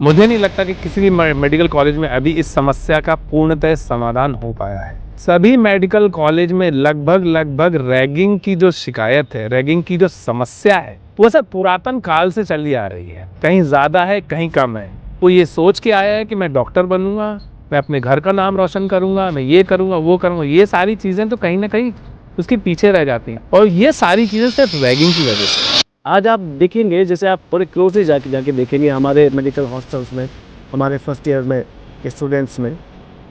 मुझे नहीं लगता कि किसी भी मेडिकल कॉलेज में अभी इस समस्या का पूर्णतः समाधान हो पाया है। सभी मेडिकल कॉलेज में लगभग रैगिंग की जो शिकायत है, रैगिंग की जो समस्या है, वो सब पुरातन काल से चली आ रही है। कहीं ज़्यादा है, कहीं कम है। वो ये सोच के आया है कि मैं डॉक्टर बनूँगा, मैं अपने घर का नाम रोशन करूँगा, मैं ये करूँगा, वो करूँगा। ये सारी चीज़ें तो कहीं न कहीं उसके पीछे रह जाती हैं और ये सारी चीज़ें सिर्फ रैगिंग की वजह से। आज आप देखेंगे, जैसे आप बड़े क्लोजली जाके देखेंगे हमारे मेडिकल हॉस्टल्स में, हमारे फर्स्ट ईयर में के स्टूडेंट्स में,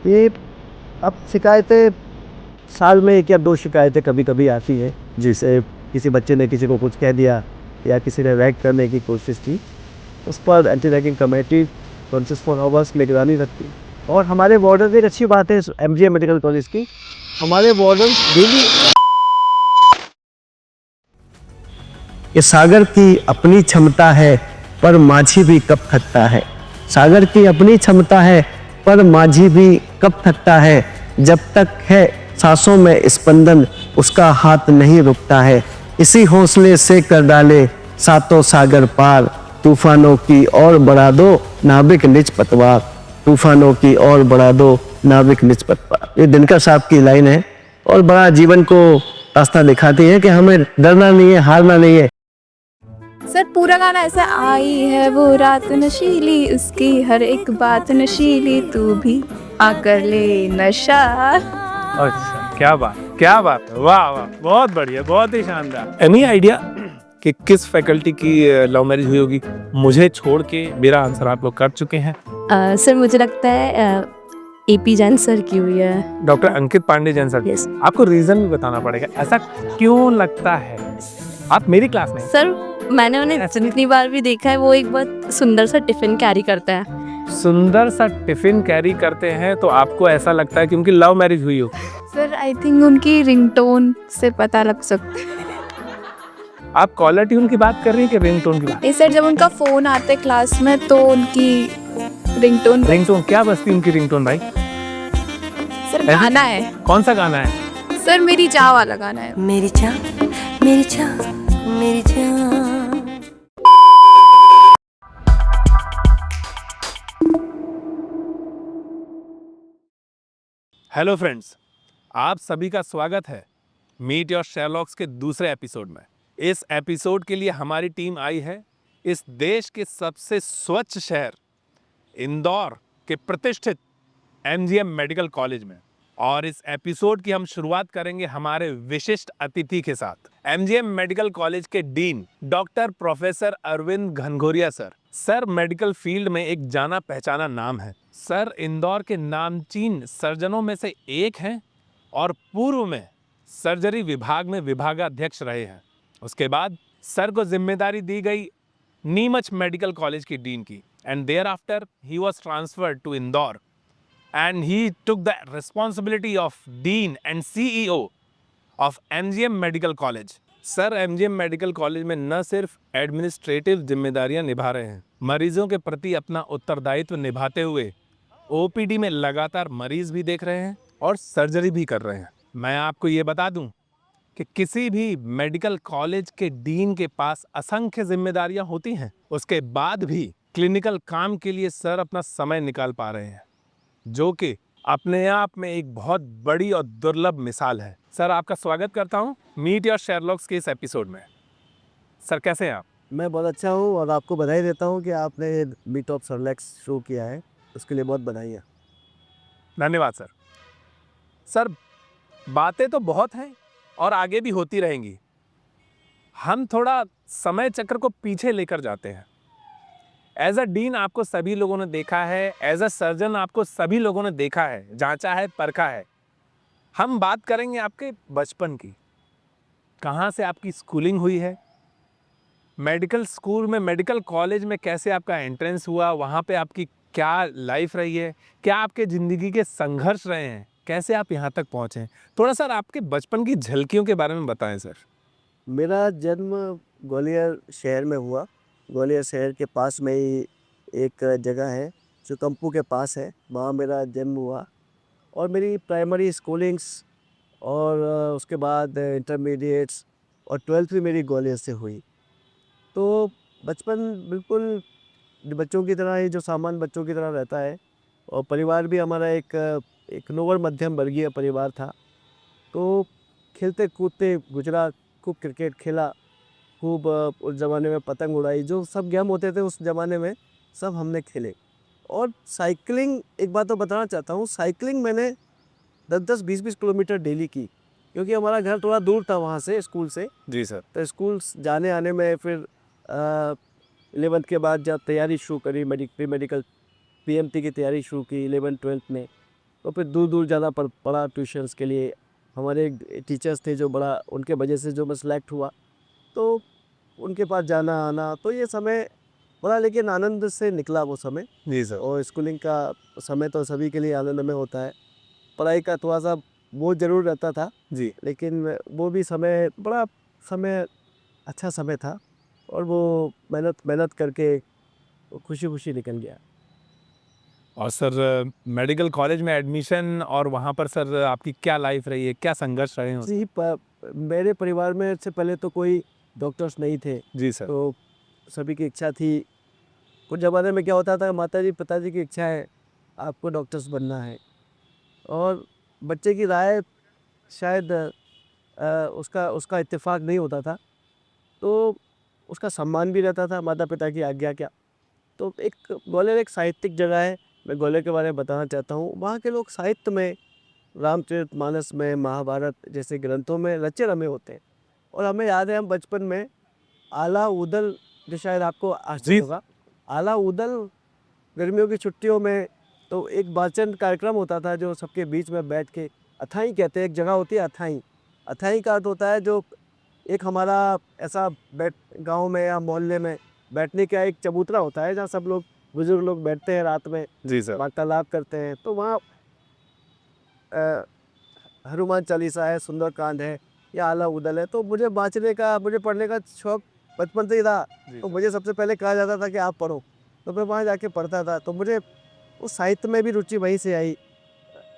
ये अब शिकायतें साल में 1 या 2 शिकायतें कभी-कभी आती हैं। जैसे किसी बच्चे ने किसी को कुछ कह दिया या किसी ने रैग करने की कोशिश की, उस पर एंटी रैगिंग कमेटी 24 आवर्स निगरानी रखती है। और हमारे वार्डन, एक अच्छी बात है एमजीएम मेडिकल कॉलेज की, हमारे वार्डन डेली ये सागर की अपनी क्षमता है पर माझी भी कब थकता है। सागर की अपनी क्षमता है पर माझी भी कब थकता है। जब तक है सांसों में स्पंदन उसका हाथ नहीं रुकता है। इसी हौसले से कर डाले सातों सागर पार। तूफानों की ओर बढ़ा दो नाविक निज पतवार। तूफानों की ओर बढ़ा दो नाविक निज पतवार। ये दिनकर साहब की लाइन है और बड़ा जीवन को रास्ता दिखाती है कि हमें डरना नहीं है, हारना नहीं है। सर पूरा गाना ऐसा, आई है वो रात नशीली, उसकी हर एक बात नशीली, तू भी आकर ले नशा। अच्छा, क्या बात है, वाह वाह, बहुत बढ़िया, बहुत ही शानदार। एनी आइडिया कि किस फैकल्टी की लव मैरिज हुई होगी? मुझे छोड़ के मेरा आंसर आप लोग कर चुके हैं। सर मुझे लगता है एपी जैन सर की हुई है। Doctor Ankit Pandey Jain sir. Yes. आपको रीजन भी बताना पड़ेगा, ऐसा क्यों लगता है? आप मेरी क्लास में। सर मैंने उन्हें इतनी बार भी देखा है, वो एक बहुत सुंदर सा टिफिन कैरी करता है। सुंदर सा टिफिन कैरी करते हैं तो आपको ऐसा लगता है कि उनकी लव मैरिज हुई हो? सर आई थिंक उनकी रिंगटोन से पता लग सकता है। आप कॉलर ट्यून की बात कर रही हैं कि रिंगटोन की बात? नहीं सर, जब उनका फोन आता है क्लास में तो उनकी रिंगटोन क्या बजती उनकी रिंगटोन भाई? सर गाना है। कौन सा गाना है? सर मेरी चाह वाला गाना है। मेरी चाह, मेरी चाह, मेरी चाह। हेलो फ्रेंड्स, आप सभी का स्वागत है मीट योर शेरलॉक्स के दूसरे एपिसोड में। इस एपिसोड के लिए हमारी टीम आई है इस देश के सबसे स्वच्छ शहर इंदौर के प्रतिष्ठित एमजीएम मेडिकल कॉलेज में। और इस एपिसोड की हम शुरुआत करेंगे हमारे विशिष्ट अतिथि के साथ, एमजीएम मेडिकल कॉलेज के dean doctor professor Arvind Ghanghoria sir. Sir medical field में एक जाना पहचाना नाम है। सर इंदौर के नामचीन सर्जनों में से एक हैं और पूर्व में सर्जरी विभाग में विभागाध्यक्ष रहे हैं। उसके बाद सर को जिम्मेदारी दी गई नीमच मेडिकल कॉलेज की डीन की, and thereafter he was transferred to Indore and he took the responsibility of Dean and CEO of MGM Medical College. Sir MGM Medical College में न सिर्फ एडमिनिस्ट्रेटिव जिम्मेदारियां निभा रहे हैं, मरीजों के प्रति अपना उत्तरदायित्व निभाते हुए ओपीडी में लगातार मरीज भी देख रहे हैं और सर्जरी भी कर रहे हैं। मैं आपको ये बता दूं कि किसी भी मेडिकल कॉलेज के डीन के पास असंख्य जिम्मेदारियां होती हैं, उसके बाद भी क्लिनिकल काम के लिए सर अपना समय निकाल पा रहे हैं, जो कि अपने आप में एक बहुत बड़ी और दुर्लभ मिसाल है। सर आपका स्वागत करता हूं मीट योर शेरलॉक्स के इस एपिसोड में। सर कैसे हैं आप? मैं बहुत अच्छा हूँ और आपको बधाई देता हूँ कि आपने मीट ऑफ शेरलॉक्स शो किया है, उसके लिए बहुत बधाई। धन्यवाद सर। सर बातें तो बहुत हैं और आगे भी होती रहेंगी। हम थोड़ा समय चक्र को पीछे लेकर जाते हैं। एज अ डीन आपको सभी लोगों ने देखा है, एज अ सर्जन आपको सभी लोगों ने देखा है, जांचा है, परखा है। हम बात करेंगे आपके बचपन की। कहाँ से आपकी स्कूलिंग हुई है, मेडिकल स्कूल में, मेडिकल कॉलेज में कैसे आपका एंट्रेंस हुआ, वहाँ पे आपकी क्या लाइफ रही है, क्या आपके ज़िंदगी के संघर्ष रहे हैं, कैसे आप यहाँ तक पहुँचे। थोड़ा सर आपके बचपन की झलकियों के बारे में बताएं सर। मेरा जन्म ग्वालियर शहर में हुआ। ग्वालियर शहर के पास में ही एक जगह है जो कंपू के पास है, वहाँ मेरा जन्म हुआ और मेरी प्राइमरी स्कूलिंग्स और उसके बाद इंटरमीडिएट्स और 12th भी मेरी ग्वालियर से हुई। तो बचपन बिल्कुल बच्चों की तरह ही जो सामान बच्चों की तरह रहता है। और परिवार भी हमारा एक लोअर मध्यम वर्गीय परिवार था। तो खेलते कूदते गुजरा, खूब क्रिकेट खेला, खूब उस ज़माने में पतंग उड़ाई, जो सब गेम होते थे उस ज़माने में सब हमने खेले। और साइकिलिंग, एक बात तो बताना चाहता हूँ, साइकिलिंग मैंने 10-10, 20-20 किलोमीटर डेली की, क्योंकि हमारा घर थोड़ा दूर था वहाँ से, स्कूल से। जी सर। तो स्कूल जाने आने में फिर 11th के बाद जब तैयारी शुरू करी, प्री मेडिकल पीएमटी की तैयारी शुरू की 11th-12th में, तो फिर दूर दूर जाना पड़ा ट्यूशन्स के लिए। हमारे टीचर्स थे जो बड़ा, उनके वजह से जो मैं सेलेक्ट हुआ, तो उनके पास जाना आना, तो ये समय बड़ा लेकिन आनंद से निकला वो समय। जी सर। और स्कूलिंग का समय तो सभी के लिए आनंद में होता है। पढ़ाई का थोड़ा सा बोझ ज़रूर रहता था, जी। लेकिन वो भी समय बड़ा समय अच्छा समय था। और वो मेहनत मेहनत करके खुशी खुशी निकल गया। और सर मेडिकल कॉलेज में एडमिशन और वहाँ पर सर आपकी क्या लाइफ रही है, क्या संघर्ष रहे हैं? जी, मेरे परिवार में से पहले तो कोई डॉक्टर्स नहीं थे। जी सर। तो सभी की इच्छा थी, कुछ ज़माने में क्या होता था, माताजी पिताजी की इच्छा है आपको डॉक्टर्स बनना है, और बच्चे की राय शायद उसका उसका इत्तेफाक नहीं होता था, तो उसका सम्मान भी रहता था माता पिता की आज्ञा का। तो एक ग्वालियर एक साहित्यिक जगह है, मैं ग्वालियर के बारे में बताना चाहता हूँ। वहाँ के लोग साहित्य में, रामचरितमानस में, महाभारत जैसे ग्रंथों में रचे रमे होते हैं। और हमें याद है, हम बचपन में आला ऊदल, जो शायद आपको आश्चर्य होगा, आला ऊदल गर्मियों की छुट्टियों में तो एक वाचन कार्यक्रम होता था, जो सबके बीच में बैठ के, अथाई कहते हैं, एक जगह होती है अथाई। अथाई का अर्थ होता है जो एक हमारा ऐसा बैठ, गांव में या मोहल्ले में बैठने का एक चबूतरा होता है, जहाँ सब लोग, बुजुर्ग लोग बैठते हैं रात में, जी सर। वार्तालाप करते हैं। तो वहाँ हनुमान चालीसा है, सुंदरकांड है, या आला उदल है। तो मुझे मुझे पढ़ने का शौक बचपन से ही था। तो मुझे सबसे पहले कहा जाता था कि आप पढ़ो, तो मैं वहाँ जाके पढ़ता था। तो मुझे उस साहित्य में भी रुचि वहीं से आई,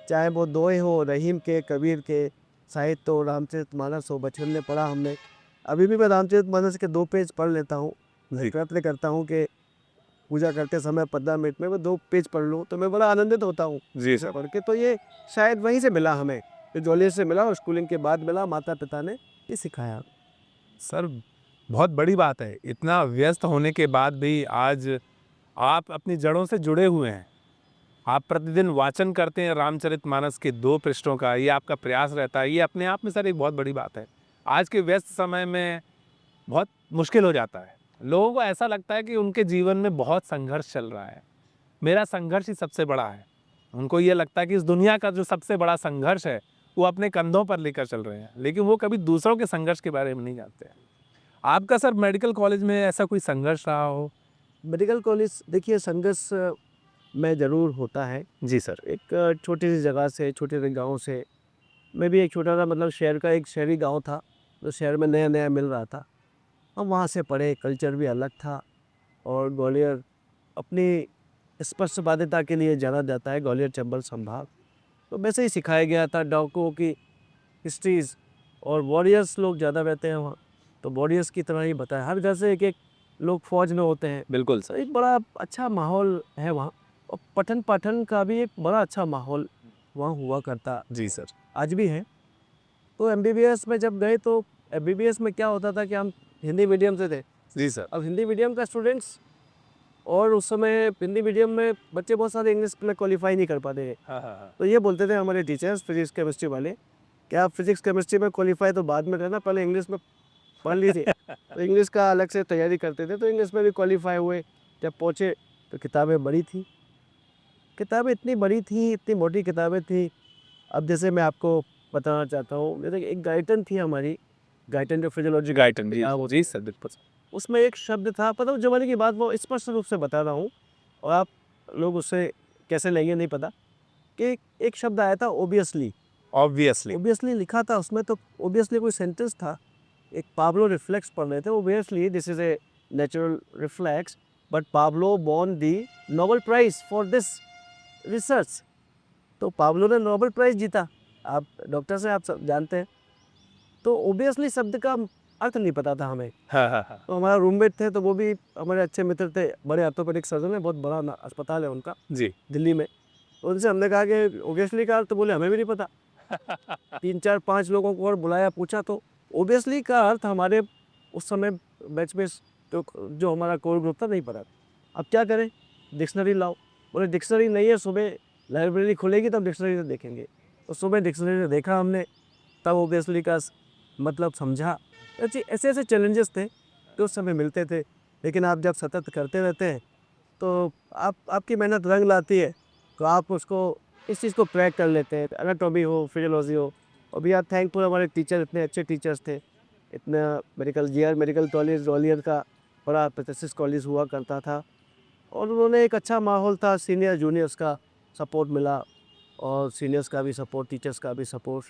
चाहे वो दोहे हो, रहीम के, कबीर के साहित्य हो, रामचरितमानस हो, बचपन में पढ़ा हमने। अभी भी मैं रामचरितमानस के 2 पेज पढ़ लेता हूँ। मैं प्रयत्न करता हूँ कि पूजा करते समय 15 मिनट में मैं 2 पेज पढ़ लूँ, तो मैं बड़ा आनंदित होता हूँ जी सर। पढ़ के। तो ये शायद वहीं से मिला हमें, जो ग्वालियर से मिला और स्कूलिंग के बाद मिला, माता पिता ने ये सिखाया। सर बहुत बड़ी बात है, इतना व्यस्त होने के बाद भी आज आप अपनी जड़ों से जुड़े हुए हैं। आप प्रतिदिन वाचन करते हैं रामचरितमानस के 2 पृष्ठों का, ये आपका प्रयास रहता है। ये अपने आप में सर एक बहुत बड़ी बात है। आज के व्यस्त समय में बहुत मुश्किल हो जाता है। लोगों को ऐसा लगता है कि उनके जीवन में बहुत संघर्ष चल रहा है। मेरा संघर्ष ही सबसे बड़ा है। उनको ये लगता है कि इस दुनिया का जो सबसे बड़ा संघर्ष है, वो अपने कंधों पर लेकर चल रहे हैं, लेकिन वो कभी दूसरों के संघर्ष के बारे में नहीं जानते हैं। आपका सर मेडिकल कॉलेज में ऐसा कोई संघर्ष रहा हो? मेडिकल कॉलेज, देखिए, संघर्ष में ज़रूर होता है। जी सर। एक छोटी सी जगह से, छोटे से गांव से, मैं भी एक छोटा सा, मतलब शहर का, एक शहरी गांव था, जो शहर में नया नया मिल रहा था। हम वहाँ से पढ़े, कल्चर भी अलग था। और ग्वालियर अपनी स्पर्शबाधिता के लिए जाना जाता है, ग्वालियर चंबल संभाग। तो वैसे ही सिखाया गया था डाकुओं की हिस्ट्रीज़, और वॉरियर्स लोग ज़्यादा रहते हैं वहाँ, तो वॉरियर्स की तरह ही बताया। हर घर से एक एक लोग फौज में होते हैं। बिल्कुल तो सर। एक बड़ा अच्छा माहौल है वहाँ, और पठन पाठन का भी एक बड़ा अच्छा माहौल वहाँ हुआ करता, जी सर। आज भी है। तो एमबीबीएस में जब गए, तो एमबीबीएस में क्या होता था कि हम हिंदी मीडियम से थे। जी सर। अब हिंदी मीडियम का स्टूडेंट्स, और उस समय हिंदी मीडियम में बच्चे बहुत सारे इंग्लिश में क्वालिफाई नहीं कर पाते थे। हाँ हाँ हाँ। तो ये बोलते थे हमारे टीचर्स, फिजिक्स केमिस्ट्री वाले, कि आप फिजिक्स केमिस्ट्री में क्वालिफाई तो बाद में करना, पहले इंग्लिश में पढ़ लीजिए। तो इंग्लिश का अलग से तैयारी करते थे, तो इंग्लिश में भी क्वालिफाई हुए। जब पहुँचे तो किताबें बड़ी थी, किताबें इतनी बड़ी थी, इतनी मोटी किताबें थी। अब जैसे मैं आपको बताना चाहता हूँ, जैसे एक गाइटन थी हमारी, गाइटन जो फिजियोलॉजी गाइटन या वो, जी सर, बिल्कुल। उसमें एक शब्द था, पता उस जमाने की बात, वो स्पष्ट रूप से बता रहा हूँ, और आप लोग उससे कैसे लेंगे नहीं पता, कि एक शब्द आया था ओबियसली। ऑब्वियसली। ओबियसली लिखा था उसमें, तो ओबियसली कोई सेंटेंस था, एक पाब्लो रिफ्लेक्स पढ़ रहे थे। Obviously this is a natural reflex, but Pavlov won the Nobel prize for this research. तो पाब्लो ने नोबेल प्राइज जीता, आप डॉक्टर से, आप सब जानते हैं। तो ओबियसली शब्द का अर्थ नहीं पता था हमें। हाँ हाँ हाँ तो हमारा रूममेट थे, तो वो भी हमारे अच्छे मित्र थे, बड़े ऑर्थोपेडिक सर्जन है, बहुत बड़ा अस्पताल है उनका जी। दिल्ली में। तो उनसे हमने कहा कि ओबियसली का अर्थ, तो बोले हमें भी नहीं पता। 3 4 5 लोगों को और बुलाया, पूछा, तो ओबियसली का अर्थ हमारे उस समय बैच में जो हमारा कोर ग्रुप था नहीं पता। अब क्या करें, डिक्शनरी लाओ। बोले डिक्शनरी नहीं है, सुबह लाइब्रेरी खुलेगी तब डिक्शनरी से देखेंगे। तो सुबह डिक्शनरी से देखा हमने, तब ओबियसली का मतलब समझा। ऐसे ऐसे चैलेंजेस थे जो उस समय मिलते थे, लेकिन आप जब सतत करते रहते हैं तो आपकी मेहनत रंग लाती है, तो आप उसको इस चीज़ को क्रैक कर लेते हैं। एनाटॉमी हो, फिजियोलॉजी हो। और वी आर थैंकफुल, हमारे टीचर इतने अच्छे टीचर्स थे। इतना मेडिकल कॉलेज ग्वालियर का बड़ा प्रतिष्ठित कॉलेज हुआ करता था, और उन्होंने एक अच्छा माहौल था, सीनियर जूनियर्स का सपोर्ट मिला, और सीनियर्स का भी सपोर्ट, टीचर्स का भी सपोर्ट।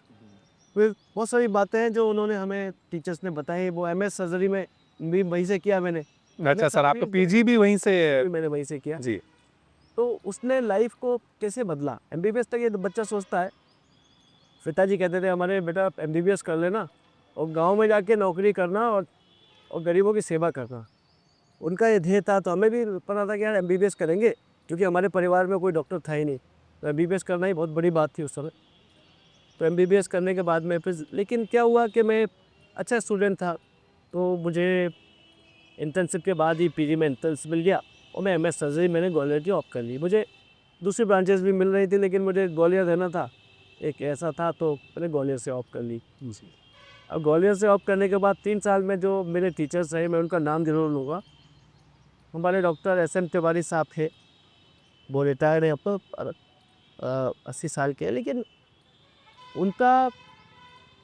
फिर बहुत सारी बातें हैं जो उन्होंने हमें टीचर्स ने बताई। वो एमएस सर्जरी में भी वहीं से किया मैंने। अच्छा सर, आपका पीजी भी वहीं से? भी मैंने वहीं से किया। जी। तो उसने लाइफ को कैसे बदला। एमबीबीएस तक ये बच्चा सोचता है, पिताजी कहते थे हमारे, बेटा एमबीबीएस कर लेना और गांव में जाके नौकरी करना और गरीबों की सेवा करना। उनका ये ध्येय था। तो हमें भी पता था कि यार एमबीबीएस करेंगे, क्योंकि हमारे परिवार में कोई डॉक्टर था ही नहीं। तो एमबीबीएस करना ही बहुत बड़ी बात थी उस समय। तो एमबीबीएस करने के बाद में फिर, लेकिन क्या हुआ कि मैं अच्छा स्टूडेंट था, तो मुझे इंटर्नशिप के बाद ही पीजी में इंटर्नशिप मिल गया, और मैं एमएस सर्जरी मैंने ग्वालियर की ऑप्ट कर ली। मुझे दूसरी ब्रांचेस भी मिल रही थी, लेकिन मुझे ग्वालियर रहना था, एक ऐसा था, तो मैंने ग्वालियर से ऑप्ट कर ली। अब ग्वालियर से ऑप्ट करने के बाद 3 साल में जो मेरे टीचर्स रहे, मैं उनका नाम जरूर लूँगा। हमारे डॉक्टर एसएम तिवारी साहब थे, वो रिटायर्ड है, अब तो 80 साल के हैं, लेकिन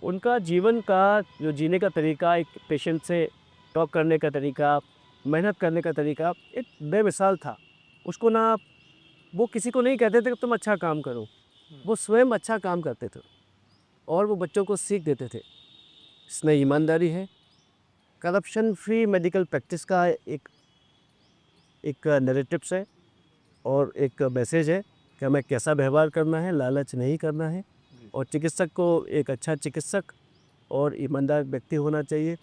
उनका जीवन का जो जीने का तरीका, एक पेशेंट से टॉक करने का तरीका, मेहनत करने का तरीका एक बेमिसाल था। उसको ना, वो किसी को नहीं कहते थे कि तुम अच्छा काम करो, वो स्वयं अच्छा काम करते थे और वो बच्चों को सीख देते थे। इसमें ईमानदारी है, करप्शन फ्री मेडिकल प्रैक्टिस का एक नैरेटिव्स है, और एक मैसेज है कि हमें कैसा व्यवहार करना है, लालच नहीं करना है, और चिकित्सक को एक अच्छा चिकित्सक और ईमानदार व्यक्ति होना चाहिए।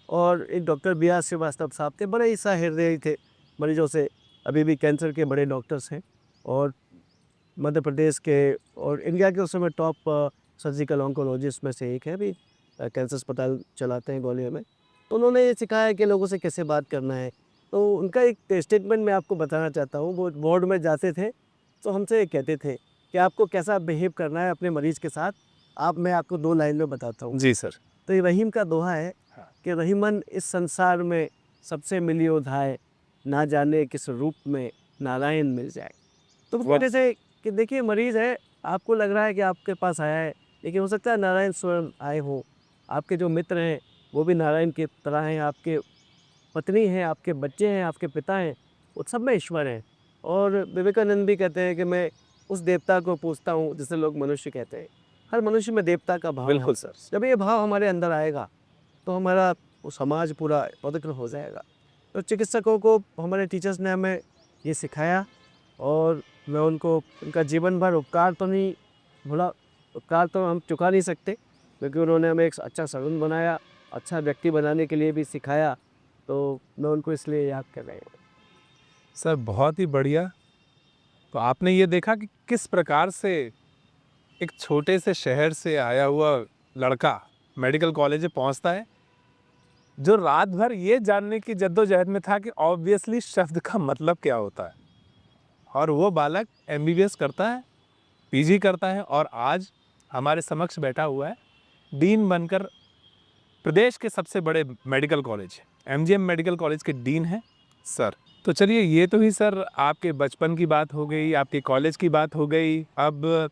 और एक डॉक्टर बी आर श्रीवास्तव साहब थे, बड़े ही सहृदयी थे मरीजों से, अभी भी कैंसर के बड़े डॉक्टर्स हैं, और मध्य प्रदेश के और इंडिया के उस समय टॉप सर्जिकल ऑन्कोलॉजिस्ट में से एक है, भी कैंसर अस्पताल चलाते हैं ग्वालियर में। तो उन्होंने ये सिखाया कि लोगों से कैसे बात करना है। तो उनका एक स्टेटमेंट मैं आपको बताना चाहता हूँ। वो वार्ड में जाते थे तो हमसे कहते थे कि आपको कैसा बिहेव करना है अपने मरीज़ के साथ। मैं आपको 2 लाइन में बताता हूँ। जी सर। तो ये रहीम का दोहा है हाँ। कि रहीमन इस संसार में सबसे मिलियो धाय, ना जाने किस रूप में नारायण मिल जाए। तो वाह। कहते थे कि देखिए मरीज़ है, आपको लग रहा है कि आपके पास आया है, लेकिन हो सकता है नारायण स्वयं आए हों। आपके जो मित्र हैं वो भी नारायण की तरह हैं, आपके पत्नी हैं, आपके बच्चे हैं, आपके पिता हैं, वो सब में ईश्वर हैं। और विवेकानंद भी कहते हैं कि मैं उस देवता को पूछता हूँ जिसे लोग मनुष्य कहते हैं। हर मनुष्य में देवता का भाव है। बिल्कुल सर। जब ये भाव हमारे अंदर आएगा तो हमारा वो समाज पूरा पवित्र हो जाएगा। तो चिकित्सकों को हमारे टीचर्स ने हमें ये सिखाया, और मैं उनका जीवन भर उपकार तो नहीं भुला, उपकार तो हम चुका नहीं सकते, क्योंकि उन्होंने हमें एक अच्छा सर्जन बनाया, अच्छा व्यक्ति बनाने के लिए भी सिखाया। तो मैं उनको इसलिए याद कर रहा हूँ। सर बहुत ही बढ़िया। तो आपने ये देखा कि किस प्रकार से एक छोटे से शहर से आया हुआ लड़का मेडिकल कॉलेज में पहुंचता है, जो रात भर ये जानने की जद्दोजहद में था कि ऑब्वियसली शब्द का मतलब क्या होता है, और वो बालक एमबीबीएस करता है, पीजी करता है, और आज हमारे समक्ष बैठा हुआ है डीन बनकर। प्रदेश के सबसे बड़े medical college MGM medical college के डीन हैं सर। तो चलिए, ये तो ही सर आपके बचपन की बात हो गई, आपके कॉलेज की बात हो गई। अब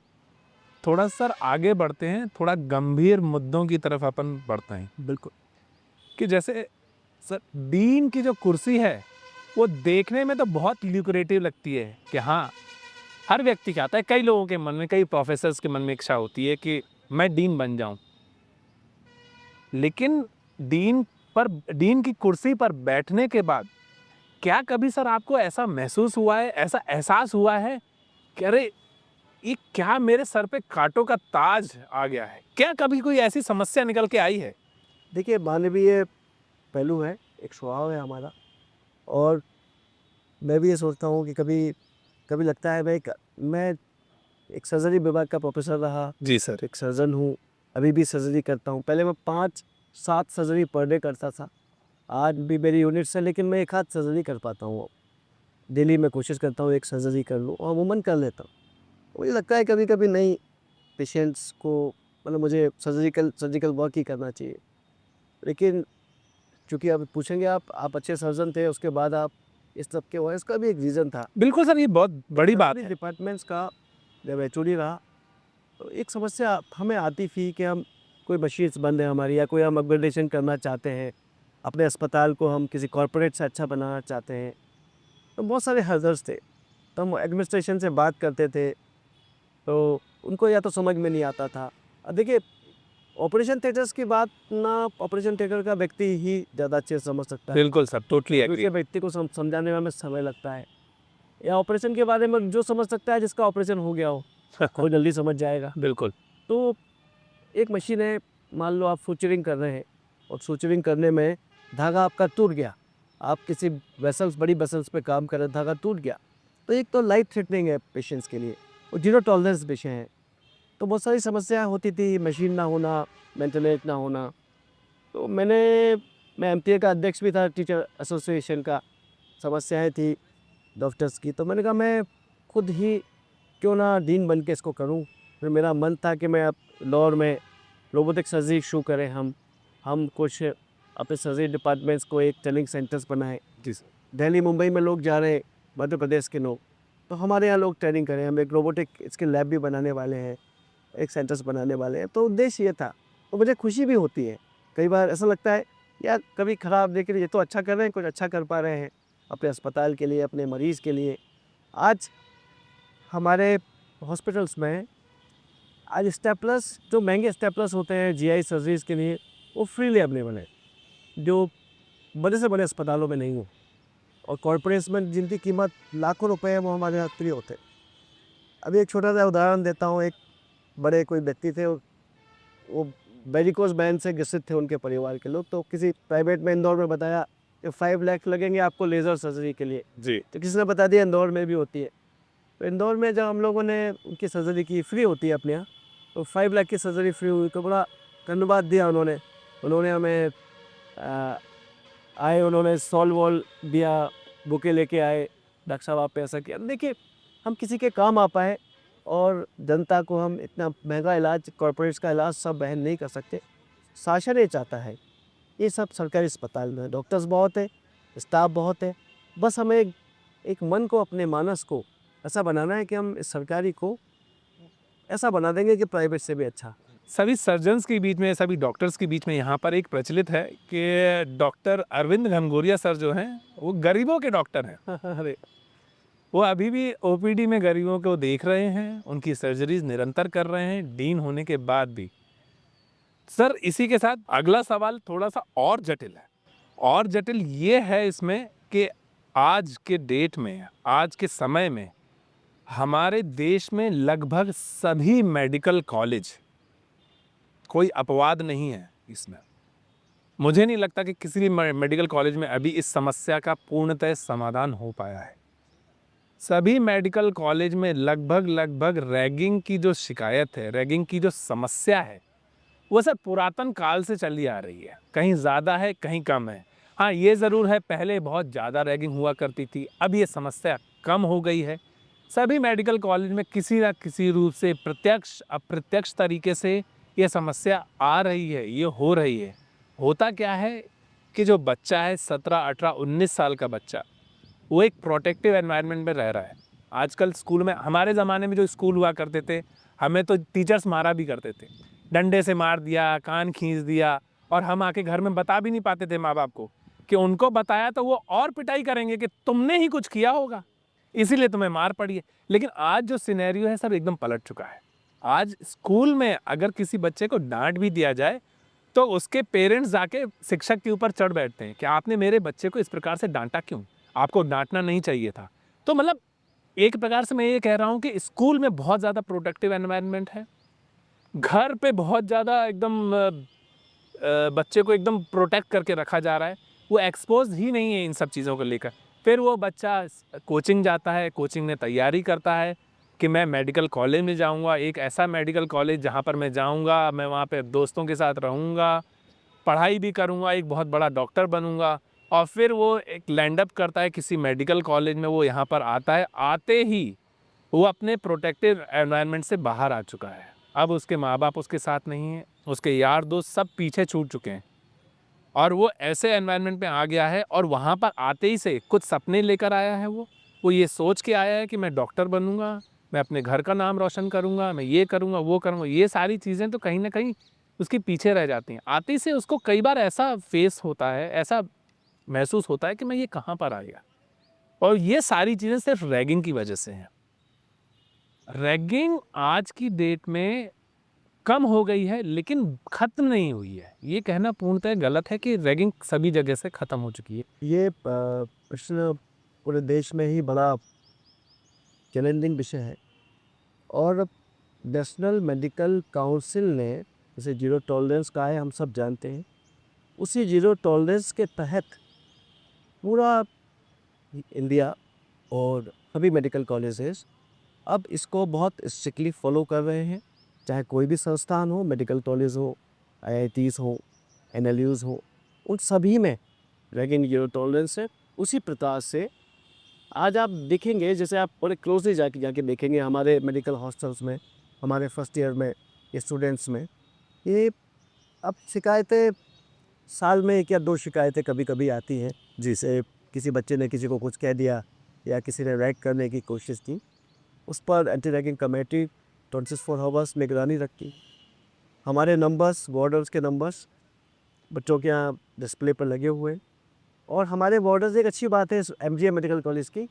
थोड़ा सर आगे बढ़ते हैं, थोड़ा गंभीर मुद्दों की तरफ अपन बढ़ते हैं। बिल्कुल। कि जैसे सर डीन की जो कुर्सी है वो देखने में तो बहुत ल्यूक्रेटिव लगती है कि हाँ, हर व्यक्ति का आता है, कई लोगों के मन में, कई प्रोफेसर्स के मन में इच्छा होती है कि मैं डीन बन जाऊं। लेकिन डीन की कुर्सी पर बैठने के बाद क्या कभी सर आपको ऐसा महसूस हुआ है, ऐसा एहसास हुआ है कि अरे ये क्या मेरे सर पे कांटों का ताज आ गया है? क्या कभी कोई ऐसी समस्या निकल के आई है देखिए मानवीय पहलू है, एक स्वभाव है हमारा। और मैं भी ये सोचता हूँ कि कभी कभी लगता है मैं एक सर्जरी विभाग का प्रोफेसर रहा, जी सर। एक सर्जन हूँ, अभी भी सर्जरी करता हूँ। पहले मैं 5-7 सर्जरी पर डे करता था, आज भी मेरी यूनिट्स है, लेकिन मैं एक आध सर्जरी कर पाता हूँ। डेली मैं कोशिश करता हूँ एक सर्जरी कर लूँ और अमूमन कर लेता हूँ। मुझे लगता है कभी कभी नहीं, पेशेंट्स को मतलब मुझे सर्जिकल वर्क ही करना चाहिए। लेकिन चूँकि आप पूछेंगे, आप अच्छे सर्जन थे, उसके बाद आप इस सब के हुए, इसका भी एक रीज़न था। बिल्कुल सर, ये बहुत बड़ी बात है। डिपार्टमेंट्स का जब एचओडी रहा तो एक समस्या हमें आती थी कि हम कोई मशीन्स बंद है हमारी, या कोई हम अपग्रेडेशन करना चाहते हैं, अपने अस्पताल को हम किसी कॉरपोरेट से अच्छा बनाना चाहते हैं, तो बहुत सारे हर्डल्स थे। तो हम एडमिनिस्ट्रेशन से बात करते थे, तो उनको या तो समझ में नहीं आता था। अब देखिए, ऑपरेशन थिएटर्स की बात ना ऑपरेशन थिएटर का व्यक्ति ही ज़्यादा अच्छे से समझ सकता है। बिल्कुल सर, टोटली एग्री। दूसरे व्यक्ति को समझाने में हमें समय लगता है। या ऑपरेशन के बारे में जो समझ सकता है, जिसका ऑपरेशन हो गया हो, वो जल्दी समझ जाएगा। बिल्कुल। तो एक मशीन है, मान लो आप सूचरिंग कर रहे हैं और सूचरिंग करने में धागा आपका टूट गया, आप किसी बड़ी वेसल्स पे काम कर रहे हैं, धागा टूट गया, तो एक तो लाइफ थ्रेटनिंग है पेशेंट्स के लिए, और जीरो टॉलरेंस विषय है। तो बहुत सारी समस्याएं होती थी, मशीन ना होना, मेंटेनेंस ना होना। तो मैं एमटीए का अध्यक्ष भी था, टीचर एसोसिएशन का। समस्याएं थी डॉक्टर्स की, तो मैंने कहा मैं खुद ही क्यों ना डीन बन के इसको करूं। फिर मेरा मन था कि मैं अब लॉर में रोबोटिक सर्जरी शुरू करें, हम कुछ अपने सर्जरी डिपार्टमेंट्स को एक ट्रेनिंग सेंटर्स बनाएं। जी सर। दिल्ली मुंबई में लोग जा रहे हैं, मध्य प्रदेश के लोग, तो हमारे यहाँ लोग ट्रेनिंग करें। हम एक रोबोटिक इसके लैब भी बनाने वाले हैं, एक सेंटर्स बनाने वाले हैं। तो उद्देश्य ये था, तो मुझे खुशी भी होती है। कई बार ऐसा लगता है यार, कभी ख़राब देख रहे, ये तो अच्छा कर रहे हैं, कुछ अच्छा कर पा रहे हैं अपने अस्पताल के लिए, अपने मरीज़ के लिए। आज हमारे हॉस्पिटल्स में आज स्टेपलर्स, जो महंगे स्टेपलर्स होते हैं जीआई सर्जरीज़ के लिए, वो फ्रीली अवेलेबल है, जो बड़े से बड़े अस्पतालों में नहीं हो। और कॉर्पोरेट्स में जिनकी कीमत लाखों रुपए है, वो हमारे यहाँ फ्री होते हैं। अभी एक छोटा सा उदाहरण देता हूँ। एक बड़े कोई व्यक्ति थे, वो वेरिकोज वेन से ग्रसित थे, उनके परिवार के लोग। तो किसी प्राइवेट में इंदौर में बताया कि 5 लाख लगेंगे आपको लेज़र सर्जरी के लिए। जी। तो किसी ने बता दिया इंदौर में भी होती है। तो इंदौर में जब हम लोगों ने उनकी सर्जरी की, फ्री होती है अपने यहाँ, तो 5 लाख की सर्जरी फ्री हुई। तो बड़ा धन्यवाद दिया उन्होंने हमें उन्होंने सॉल वॉल दिया, बुके लेके आए, डॉक्टर साहब आप ऐसा किया। देखिए, हम किसी के काम आ पाए, और जनता को हम इतना महंगा इलाज, कॉर्पोरेट्स का इलाज सब बहन नहीं कर सकते। शासन ये चाहता है, ये सब सरकारी अस्पताल में डॉक्टर्स बहुत है, स्टाफ बहुत है, बस हमें एक मन को, अपने मानस को ऐसा बनाना है कि हम इस सरकारी को ऐसा बना देंगे कि प्राइवेट से भी अच्छा। सभी सर्जन्स के बीच में, सभी डॉक्टर्स के बीच में यहाँ पर एक प्रचलित है कि डॉक्टर अरविंद घनघोरिया सर जो हैं, वो गरीबों के डॉक्टर हैं। अरे वो अभी भी ओपीडी में गरीबों को देख रहे हैं, उनकी सर्जरीज निरंतर कर रहे हैं, डीन होने के बाद भी। सर, इसी के साथ अगला सवाल थोड़ा सा और जटिल है। और जटिल ये है इसमें कि आज के डेट में, आज के समय में, हमारे देश में लगभग सभी मेडिकल कॉलेज, कोई अपवाद नहीं है इसमें, मुझे नहीं लगता कि किसी भी मेडिकल कॉलेज में अभी इस समस्या का पूर्णतः समाधान हो पाया है। सभी मेडिकल कॉलेज में लगभग रैगिंग की जो शिकायत है, रैगिंग की जो समस्या है, वो सर पुरातन काल से चली आ रही है। कहीं ज़्यादा है, कहीं कम है। हाँ, ये ज़रूर है, पहले बहुत ज़्यादा रैगिंग हुआ करती थी, अब ये समस्या कम हो गई है। सभी मेडिकल कॉलेज में किसी न किसी रूप से, प्रत्यक्ष अप्रत्यक्ष तरीके से ये समस्या आ रही है, ये हो रही है। होता क्या है कि जो बच्चा है, 17, 18, 19 साल का बच्चा, वो एक प्रोटेक्टिव एनवायरनमेंट में रह रहा है। आजकल स्कूल में, हमारे ज़माने में जो स्कूल हुआ करते थे, हमें तो टीचर्स मारा भी करते थे, डंडे से मार दिया, कान खींच दिया, और हम आके घर में बता भी नहीं पाते थे माँ बाप को, कि उनको बताया तो वो और पिटाई करेंगे कि तुमने ही कुछ किया होगा, इसीलिए तुम्हें मार पड़ी है। लेकिन आज जो सिनेरियो है सब एकदम पलट चुका है। आज स्कूल में अगर किसी बच्चे को डांट भी दिया जाए, तो उसके पेरेंट्स जाके शिक्षक के ऊपर चढ़ बैठते हैं कि आपने मेरे बच्चे को इस प्रकार से डांटा क्यों, आपको डांटना नहीं चाहिए था। तो मतलब एक प्रकार से मैं ये कह रहा हूँ कि स्कूल में बहुत ज़्यादा प्रोटेक्टिव एनवायरनमेंट है, घर पे बहुत ज़्यादा एकदम बच्चे को एकदम प्रोटेक्ट करके रखा जा रहा है, वो एक्सपोज ही नहीं है इन सब चीज़ों को लेकर। फिर वो बच्चा कोचिंग जाता है, कोचिंग में तैयारी करता है कि मैं मेडिकल कॉलेज में जाऊंगा, एक ऐसा मेडिकल कॉलेज जहां पर मैं जाऊंगा, मैं वहां पे दोस्तों के साथ रहूंगा, पढ़ाई भी करूंगा, एक बहुत बड़ा डॉक्टर बनूंगा। और फिर वो एक लैंड अप करता है किसी मेडिकल कॉलेज में, वो यहाँ पर आता है, आते ही वो अपने प्रोटेक्टिव एनवायरनमेंट से बाहर आ चुका है। अब उसके माँ बाप उसके साथ नहीं हैं, उसके यार दोस्त सब पीछे छूट चुके हैं, और वो ऐसे एनवायरनमेंट में आ गया है और वहाँ पर आते ही से कुछ सपने लेकर आया है। वो ये सोच के आया है कि मैं डॉक्टर बनूंगा, मैं अपने घर का नाम रोशन करूंगा, मैं ये करूंगा वो करूंगा। ये सारी चीज़ें तो कहीं ना कहीं उसके पीछे रह जाती हैं। आते ही से उसको कई बार ऐसा फेस होता है, ऐसा महसूस होता है कि मैं ये कहाँ पर आ गया। और ये सारी चीज़ें सिर्फ रैगिंग की वजह से हैं। रैगिंग आज की डेट में कम हो गई है लेकिन ख़त्म नहीं हुई है। ये कहना पूर्णतः गलत है कि रैगिंग सभी जगह से ख़त्म हो चुकी है। ये प्रश्न पूरे देश में ही बड़ा चैलेंजिंग विषय है, और नेशनल मेडिकल काउंसिल ने जैसे जीरो टॉलरेंस कहा है, हम सब जानते हैं। उसी जीरो टॉलरेंस के तहत पूरा इंडिया और सभी मेडिकल कॉलेजेस अब इसको बहुत स्ट्रिक्टली फॉलो कर रहे हैं। चाहे कोई भी संस्थान हो, मेडिकल कॉलेज हो, IITs हो, NLUs हो, उन सभी में रैगिंग जीरो टॉलरेंस है। उसी प्रकार से आज आप देखेंगे, जैसे आप बड़े क्लोजली जाके देखेंगे हमारे मेडिकल हॉस्टल्स में, हमारे फर्स्ट ईयर में स्टूडेंट्स में, ये अब शिकायतें साल में 1 या 2 शिकायतें कभी कभी आती हैं, जिसे किसी बच्चे ने किसी को कुछ कह दिया या किसी ने रैग करने की कोशिश की। उस पर एंटी रैगिंग कमेटी 24 आवर्स निगरानी रखती। हमारे नंबर्स, वार्डर्स के नंबर्स बच्चों के यहाँ डिस्प्ले पर लगे हुए हैं। और हमारे वार्डर्स, एक अच्छी बात है MGM मेडिकल कॉलेज की,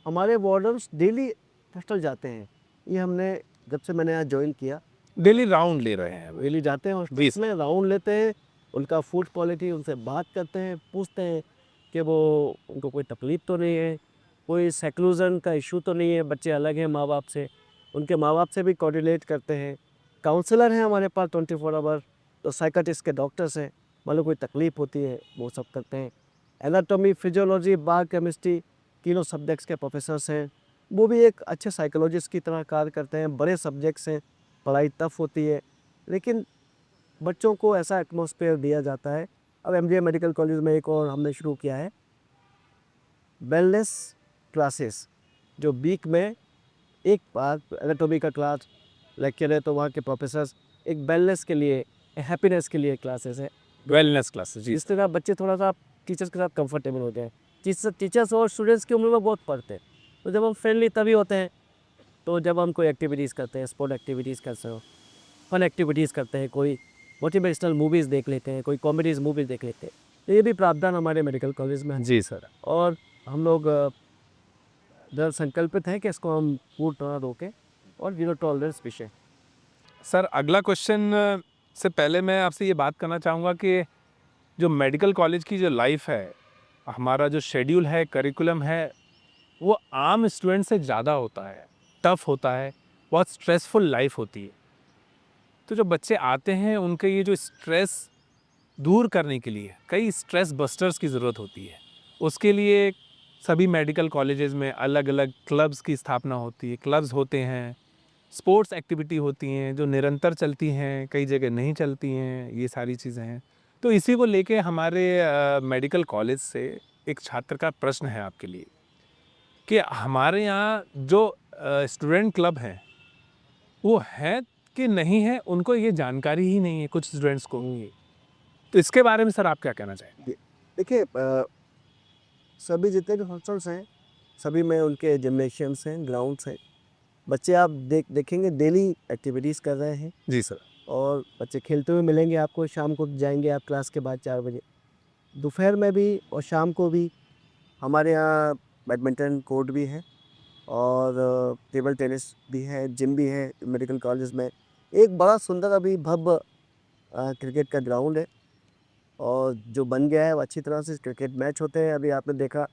हमारे वार्डर्स डेली हॉस्टल जाते हैं। ये हमने जब से मैंने यहाँ ज्वाइन किया, डेली राउंड ले रहे हैं। डेली जाते हैं हॉस्टल्स में, राउंड लेते हैं, उनका फूड क्वालिटी, उनसे बात करते हैं, पूछते हैं कि वो उनको कोई तकलीफ़ तो नहीं है, कोई सेक्लूजन का इशू तो नहीं है, बच्चे अलग हैं माँ बाप से, उनके माँ बाप से भी कोऑर्डिनेट करते हैं। काउंसलर हैं हमारे पास 24 आवर, तो साइकाट्रिस्ट के डॉक्टर्स हैं, मतलब कोई तकलीफ़ होती है वो सब करते हैं। एनाटॉमी, फिजियोलॉजी, बायोकेमिस्ट्री, तीनों सब्जेक्ट्स के प्रोफेसर्स हैं, वो भी एक अच्छे साइकोलॉजिस्ट की तरह कार्य करते हैं। बड़े सब्जेक्ट्स हैं, पढ़ाई टफ होती है, लेकिन बच्चों को ऐसा एटमॉस्फेयर दिया जाता है। अब MGM मेडिकल कॉलेज में एक और हमने शुरू किया है, वेलनेस क्लासेस, जो वीक में एक बार एनाटॉमी का क्लास लेक्चर है, तो वहाँ के प्रोफेसर्स एक वेलनेस के लिए, हैप्पीनेस के लिए क्लासेस है। वेलनेस क्लासेस जी। इस तरह बच्चे थोड़ा सा टीचर्स के साथ कंफर्टेबल होते हैं। टीचर्स और स्टूडेंट्स की उम्र में बहुत पड़ते हैं, तो जब हम फ्रेंडली तभी होते हैं, तो जब हम कोई एक्टिविटीज़ करते हैं, स्पोर्ट एक्टिविटीज़ करते हो, फन एक्टिविटीज़ करते हैं, कोई मोटिवेशनल मूवीज़ देख लेते हैं, कोई कॉमेडीज़ मूवीज़ देख लेते हैं, तो ये भी प्रावधान हमारे मेडिकल कॉलेज में है। जी सर। और हम लोग दृढ़ संकल्पित हैं कि इसको हम पूर्ण तरह रोकें, और जीरो टॉलरेंस विषय। सर अगला क्वेश्चन से पहले मैं आपसे ये बात करना चाहूँगा कि जो मेडिकल कॉलेज की जो लाइफ है, हमारा जो शेड्यूल है, करिकुलम है, वो आम स्टूडेंट से ज़्यादा होता है, टफ होता है, बहुत स्ट्रेसफुल लाइफ होती है। तो जो बच्चे आते हैं उनके ये जो स्ट्रेस दूर करने के लिए कई स्ट्रेस बस्टर्स की ज़रूरत होती है। उसके लिए सभी मेडिकल कॉलेजेस में अलग अलग क्लब्स की स्थापना होती है, क्लब्स होते हैं, स्पोर्ट्स एक्टिविटी होती हैं जो निरंतर चलती हैं, कई जगह नहीं चलती हैं, ये सारी चीज़ें हैं। तो इसी को लेके हमारे मेडिकल कॉलेज से एक छात्र का प्रश्न है आपके लिए कि हमारे यहाँ जो स्टूडेंट क्लब हैं वो है कि नहीं है, उनको ये जानकारी ही नहीं है कुछ स्टूडेंट्स को। तो इसके बारे में सर आप क्या कहना चाहेंगे? देखिए, सभी जितने भी हॉस्टल्स हैं, सभी में उनके जिम्नेशियम्स हैं, ग्राउंड्स हैं। बच्चे आप देखेंगे डेली एक्टिविटीज़ कर रहे हैं, जी सर। और बच्चे खेलते हुए मिलेंगे आपको। शाम को जाएंगे आप क्लास के बाद 4 बजे, दोपहर में भी और शाम को भी। हमारे यहाँ बैडमिंटन कोर्ट भी है, और टेबल टेनिस भी है, जिम भी है मेडिकल कॉलेज में। एक बड़ा सुंदर अभी भव्य क्रिकेट का ग्राउंड है, और जो बन गया है वो अच्छी तरह से क्रिकेट मैच होते हैं। अभी आपने देखा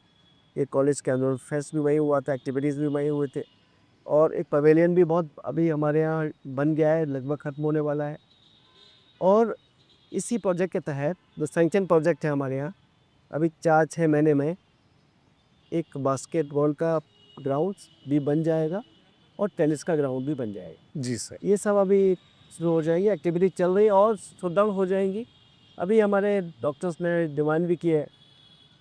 ये कॉलेज के एनुअल फेस्ट भी वहीं हुआ था, एक्टिविटीज़ भी वहीं हुए थे, और एक पवेलियन भी बहुत अभी हमारे यहाँ बन गया है, लगभग ख़त्म होने वाला है। और इसी प्रोजेक्ट के तहत जो सैंक्शन प्रोजेक्ट है हमारे यहाँ, अभी 4-6 महीने में एक बास्केटबॉल का ग्राउंड भी बन जाएगा और टेनिस का ग्राउंड भी बन जाएगा। जी सर। ये सब अभी शुरू हो जाएगी, एक्टिविटी चल रही है और सुदृढ़ हो जाएंगी। अभी हमारे डॉक्टर्स ने डिमांड भी की है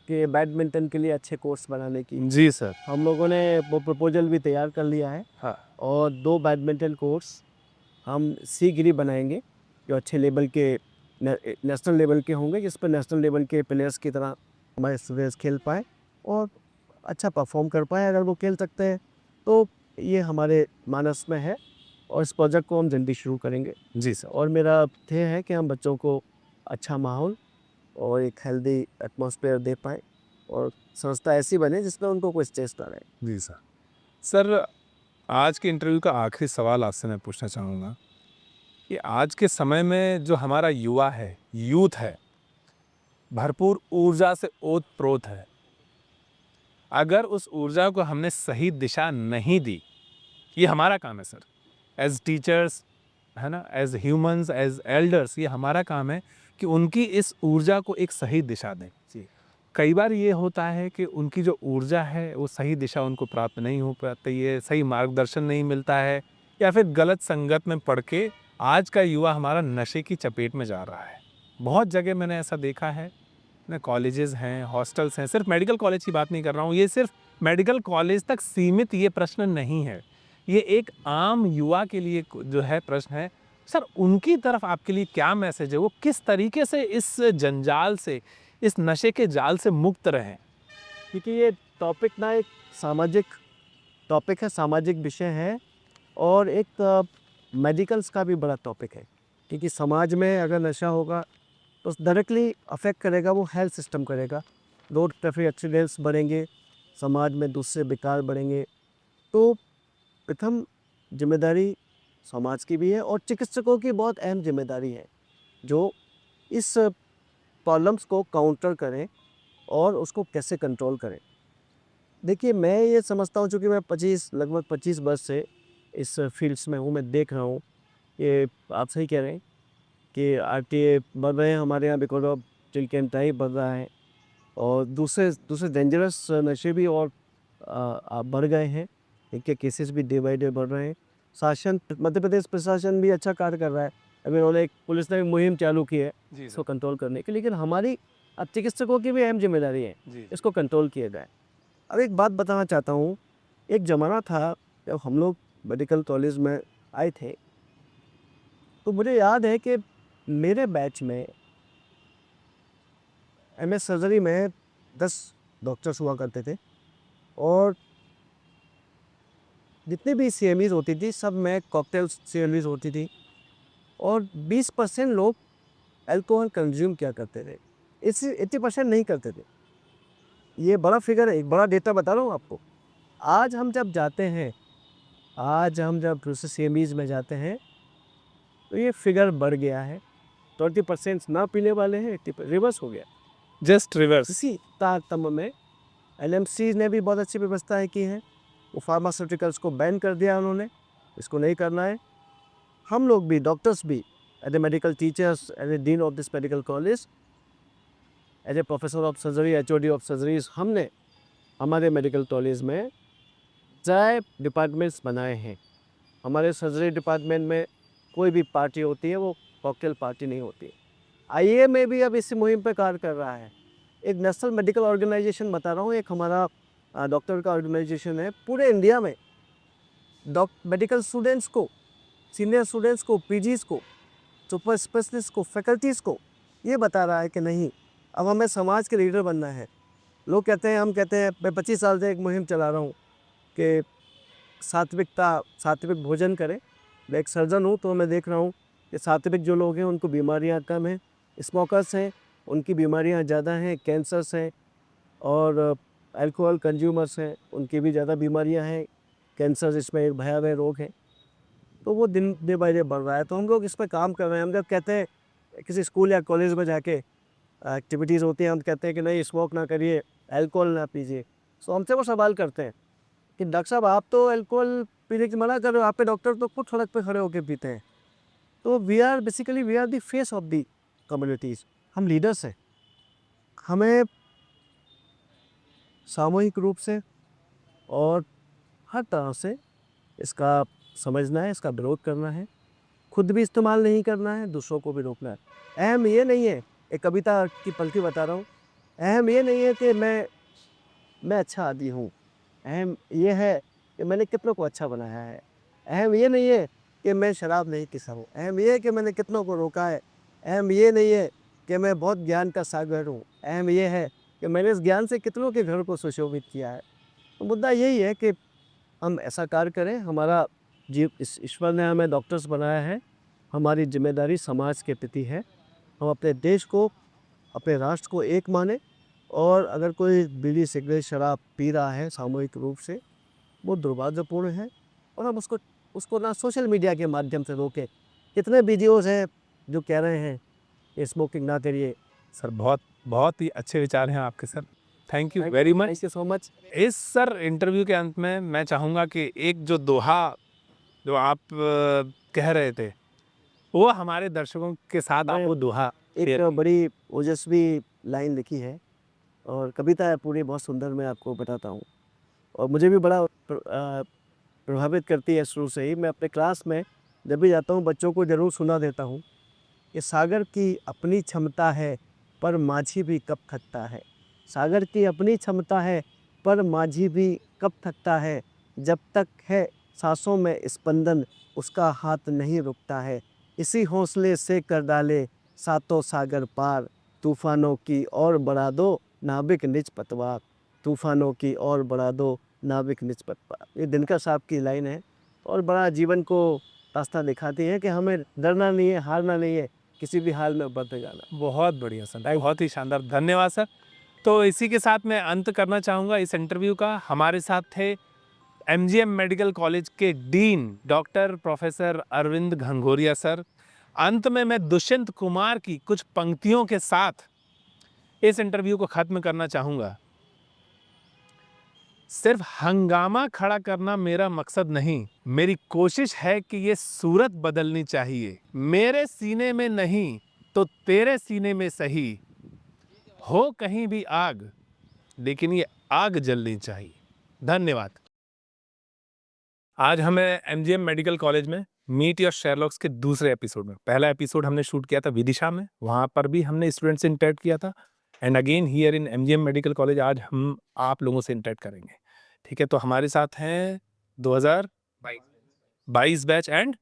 कि बैडमिंटन के लिए अच्छे कोर्स बनाने की। जी सर। हम लोगों ने वो प्रपोजल भी तैयार कर लिया है हाँ। और 2 बैडमिंटन कोर्स हम शीघ्र ही बनाएंगे जो अच्छे लेवल के नेशनल लेवल के होंगे, जिस पर नेशनल लेवल के प्लेयर्स की तरह हमारे स्टूडेंट्स खेल पाए और अच्छा परफॉर्म कर पाए। अगर वो खेल सकते हैं तो ये हमारे मानस में है और इस प्रोजेक्ट को हम जल्दी शुरू करेंगे। जी सर। और मेरा ध्येय है कि हम बच्चों को अच्छा माहौल और एक हेल्दी एटमॉस्फेयर दे पाएँ और संस्था ऐसी बने जिसमें उनको कोई स्ट्रेस ना रहे। जी सर। सर, आज के इंटरव्यू का आखिरी सवाल आपसे मैं पूछना चाहूँगा कि आज के समय में जो हमारा युवा है, यूथ है, भरपूर ऊर्जा से ओत-प्रोत है। अगर उस ऊर्जा को हमने सही दिशा नहीं दी, ये हमारा काम है सर, एज़ टीचर्स, है ना, एज़ ह्यूमन्स, एज़ एल्डर्स, ये हमारा काम है कि उनकी इस ऊर्जा को एक सही दिशा दें। जी। कई बार ये होता है कि उनकी जो ऊर्जा है वो सही दिशा उनको प्राप्त नहीं हो पाती है, सही मार्गदर्शन नहीं मिलता है या फिर गलत संगत में पड़ के आज का युवा हमारा नशे की चपेट में जा रहा है। बहुत जगह मैंने ऐसा देखा है ना, कॉलेजेस हैं, हॉस्टल्स हैं, सिर्फ मेडिकल कॉलेज की बात नहीं कर रहा हूँ, ये सिर्फ मेडिकल कॉलेज तक सीमित ये प्रश्न नहीं है, ये एक आम युवा के लिए जो है प्रश्न है। सर, उनकी तरफ आपके लिए क्या मैसेज है, वो किस तरीके से इस जंजाल से, इस नशे के जाल से मुक्त रहें? क्योंकि ये टॉपिक ना एक सामाजिक टॉपिक है, सामाजिक विषय है और एक मेडिकल्स का भी बड़ा टॉपिक है। क्योंकि समाज में अगर नशा होगा तो डायरेक्टली अफेक्ट करेगा, वो हेल्थ सिस्टम करेगा। रोड ट्रैफिक एक्सीडेंट्स बढ़ेंगे, समाज में दूसरे विकार बढ़ेंगे। तो प्रथम जिम्मेदारी समाज की भी है और चिकित्सकों की बहुत अहम जिम्मेदारी है जो इस प्रॉब्लम्स को काउंटर करें और उसको कैसे कंट्रोल करें। देखिए, मैं ये समझता हूँ, चूँकि मैं लगभग 25 वर्ष से इस फील्ड्स में हूँ, मैं देख रहा हूँ, ये आप सही कह रहे हैं कि आरटीए बढ़ रहे हैं हमारे यहाँ, बिकॉज ऑफ चिलकेंटाई बढ़ रहा है और दूसरे डेंजरस नशे भी और बढ़ गए हैं, इनके केसेस भी डे बाई डे बढ़ रहे हैं। शासन, मध्य प्रदेश प्रशासन भी अच्छा कार्य कर रहा है। अभी उन्होंने एक पुलिस ने भी मुहिम चालू की है इसको कंट्रोल करने की, लेकिन हमारी अब चिकित्सकों की भी अहम जिम्मेदारी है इसको कंट्रोल किया जाए। अब एक बात बताना चाहता हूँ, एक ज़माना था जब हम लोग मेडिकल कॉलेज में आए थे तो मुझे याद है कि मेरे बैच में एमएस सर्जरी में 10 डॉक्टर्स हुआ करते थे और जितनी भी सीएमईज होती थी सब में कॉकटेल सीएमईज होती थी और 20% लोग अल्कोहल कंज्यूम किया करते थे, इससे 80% नहीं करते थे। ये बड़ा फिगर है, एक बड़ा डेटा बता रहा हूँ आपको। आज हम जब दूसरे सीएमईज में जाते हैं तो ये फिगर बढ़ गया है, 20% ना पीने वाले हैं, 80% रिवर्स हो गया, जस्ट रिवर्स। इसी तारतम्य में एलएमसी ने भी बहुत अच्छी व्यवस्थाएं की हैं। वो फार्मास्यूटिकल्स को बैन कर दिया उन्होंने, इसको नहीं करना है। हम लोग भी, डॉक्टर्स भी, as a medical teachers, as a dean of this medical college, as a professor of surgery, HOD of surgeries, हमने हमारे मेडिकल कॉलेज में 4 डिपार्टमेंट्स बनाए हैं। हमारे सर्जरी डिपार्टमेंट में कोई भी पार्टी होती है वो कॉकटेल पार्टी नहीं होती। आईए में भी अब इसी मुहिम पर कार्य कर रहा है। एक नेशनल मेडिकल ऑर्गेनाइजेशन बता रहा हूँ, एक हमारा डॉक्टर का ऑर्गेनाइजेशन है, पूरे इंडिया में मेडिकल स्टूडेंट्स को, सीनियर स्टूडेंट्स को, पीजीज़ को, सुपर स्पेशलिस्ट को, फैकल्टीज़ को ये बता रहा है कि नहीं, अब हमें समाज के लीडर बनना है। लोग कहते हैं, हम कहते हैं, मैं 25 साल से एक मुहिम चला रहा हूँ कि सात्विक भोजन करें। मैं एक सर्जन हूँ तो मैं देख रहा हूँ कि सात्विक जो लोग हैं उनको बीमारियाँ कम हैं, स्मोकर्स हैं उनकी बीमारियाँ ज़्यादा हैं, कैंसर्स हैं, और अल्कोहल कंज्यूमर्स हैं उनकी भी ज़्यादा बीमारियाँ हैं, कैंसर इसमें एक भयावह रोग है। तो वो दिन डे बाई डे बढ़ रहा है, तो हम लोग इस पर काम कर रहे हैं। हम जब कहते हैं किसी स्कूल या कॉलेज में जाके एक्टिविटीज़ होती हैं, हम कहते हैं कि नहीं स्मोक ना करिए, अल्कोहल ना पीजिए, तो हमसे वो सवाल करते हैं कि डॉक्टर साहब आप तो अल्कोहल पीने की मना कर रहे हो, आपके डॉक्टर तो खुद सड़क पे खड़े होकर पीते हैं। तो we are the face of the communities, हम लीडर्स हैं। हमें सामूहिक रूप से और हर तरह से इसका समझना है, इसका विरोध करना है, खुद भी इस्तेमाल नहीं करना है, दूसरों को भी रोकना है। अहम ये नहीं है, एक कविता की पंक्ति बता रहा हूँ, अहम ये नहीं है कि मैं अच्छा आदमी हूँ, अहम ये है कि मैंने कितनों को अच्छा बनाया है। अहम ये नहीं है कि मैं शराब नहीं पीता हूँ, अहम ये है कि मैंने कितनों को रोका है। अहम ये नहीं है कि मैं बहुत ज्ञान का सागर हूँ, अहम ये है कि मैंने इस ज्ञान से कितनों के घर को सुशोभित किया है। तो मुद्दा यही है कि हम ऐसा कार्य करें, हमारा ईश्वर ने हमें डॉक्टर्स बनाया है, हमारी जिम्मेदारी समाज के प्रति है। हम अपने देश को, अपने राष्ट्र को एक माने, और अगर कोई बीड़ी सिगरेट शराब पी रहा है सामूहिक रूप से, वो दुर्भाग्यपूर्ण है, और हम उसको ना सोशल मीडिया के माध्यम से रोकें। कितने वीडियोज़ हैं जो कह रहे हैं कि स्मोकिंग ना करिए। सर बहुत बहुत ही अच्छे विचार हैं आपके sir, thank you very much. Thank you so much. इस सर इंटरव्यू के अंत में मैं चाहूँगा कि एक जो दोहा जो आप कह रहे थे वो हमारे दर्शकों के साथ आप वो दोहा एक शेयर बड़ी ओजस्वी लाइन लिखी है और कविता है पूरी, बहुत सुंदर, मैं आपको बताता हूँ। और मुझे भी बड़ा प्रभावित करती है शुरू से ही। मैं अपने क्लास में जब भी जाता हूँ बच्चों को ज़रूर सुना देता हूँ कि सागर की अपनी क्षमता है पर माझी भी कब थकता है। सागर की अपनी क्षमता है पर माझी भी कब थकता है। जब तक है सांसों में स्पंदन उसका हाथ नहीं रुकता है। इसी हौसले से कर डाले सातों सागर पार। तूफानों की ओर बढ़ा दो नाविक निज पतवार। तूफानों की ओर बढ़ा दो नाविक निज पतवार। ये दिनकर साहब की लाइन है और बड़ा जीवन को रास्ता दिखाती है कि हमें डरना नहीं है, हारना नहीं है, किसी भी हाल में बढ़ते जाना। बहुत बढ़िया सर, बहुत ही शानदार, धन्यवाद सर। तो इसी के साथ मैं अंत करना चाहूँगा इस इंटरव्यू का। हमारे साथ थे एमजीएम मेडिकल कॉलेज के dean doctor professor Arvind Ghanghoria sir. अंत में मैं दुष्यंत कुमार की कुछ पंक्तियों के साथ इस इंटरव्यू को ख़त्म करना चाहूँगा। सिर्फ हंगामा खड़ा करना मेरा मकसद नहीं, मेरी कोशिश है कि ये सूरत बदलनी चाहिए। मेरे सीने में नहीं तो तेरे सीने में सही, हो कहीं भी आग लेकिन ये आग जलनी चाहिए। धन्यवाद। आज हमें एमजीएम मेडिकल कॉलेज में मीट योर शेरलॉक्स के दूसरे एपिसोड में, पहला एपिसोड हमने शूट किया था विदिशा में, वहाँ पर भी हमने स्टूडेंट्स से इंटरेक्ट किया था। And again here in MGM medical college आज हम आप लोगों से इंटरेक्ट करेंगे। ठीक है, तो हमारे साथ हैं 2022 बैच एंड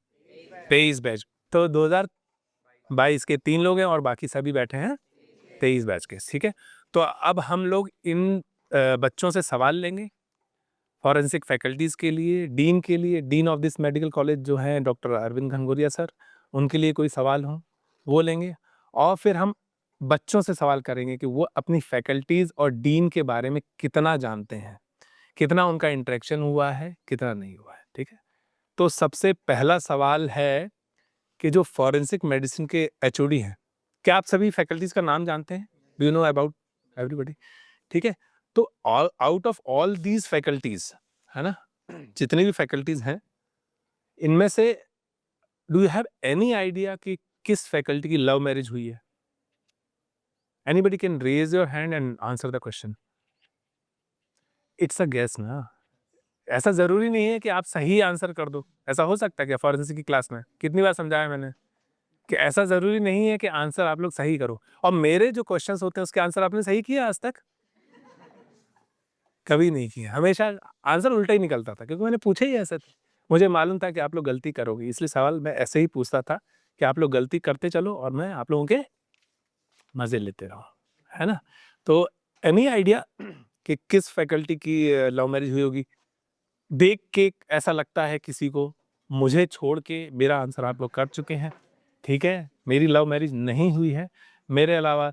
23 बैच। तो 2022 के 3 लोग हैं और बाकी सभी बैठे हैं 23 बैच के। ठीक है, तो अब हम लोग इन बच्चों से सवाल लेंगे फॉरेंसिक फैकल्टीज़ के लिए, dean of this medical college जो हैं डॉक्टर अरविंद घंघोरिया सर, उनके लिए कोई सवाल हो वो लेंगे, और फिर हम बच्चों से सवाल करेंगे कि वो अपनी फैकल्टीज़ और डीन के बारे में कितना जानते हैं, कितना उनका इंटरेक्शन हुआ है, कितना नहीं हुआ है। ठीक है, तो सबसे पहला सवाल है कि जो फॉरेंसिक मेडिसिन के एचओडी हैं, क्या आप सभी फैकल्टीज़ का नाम जानते हैं? Do you know about everybody? ठीक है, तो out of all these faculties, है ना, जितनी भी फैकल्टीज हैं, इनमें से do you have any idea कि किस फैकल्टी की लव मैरिज हुई है? Anybody can raise your hand and answer the question. It's a guess ना, ऐसा जरूरी नहीं है कि आप सही आंसर कर दो। ऐसा हो सकता है क्या फॉरेंसिक की क्लास में? कितनी बार समझाया मैंने कि ऐसा जरूरी नहीं है कि आंसर आप लोग सही करो। और मेरे जो क्वेश्चंस होते हैं उसके आंसर आपने सही किया आज तक? कभी नहीं किया, हमेशा आंसर उल्टा ही निकलता था, क्योंकि मैंने पूछे ही ऐसे थे। मुझे मालूम था कि आप लोग गलती करोगे, इसलिए सवाल मैं ऐसे ही पूछता था कि आप लोग गलती करते चलो और मैं आप लोगों के मजे लेते रहूं, है ना। तो एनी आइडिया कि किस फैकल्टी की लव मैरिज हुई होगी? देख के ऐसा लगता है किसी को, मुझे छोड़ के मेरा आंसर आप लोग कर चुके हैं। ठीक है, मेरी लव मैरिज नहीं हुई है। मेरे अलावा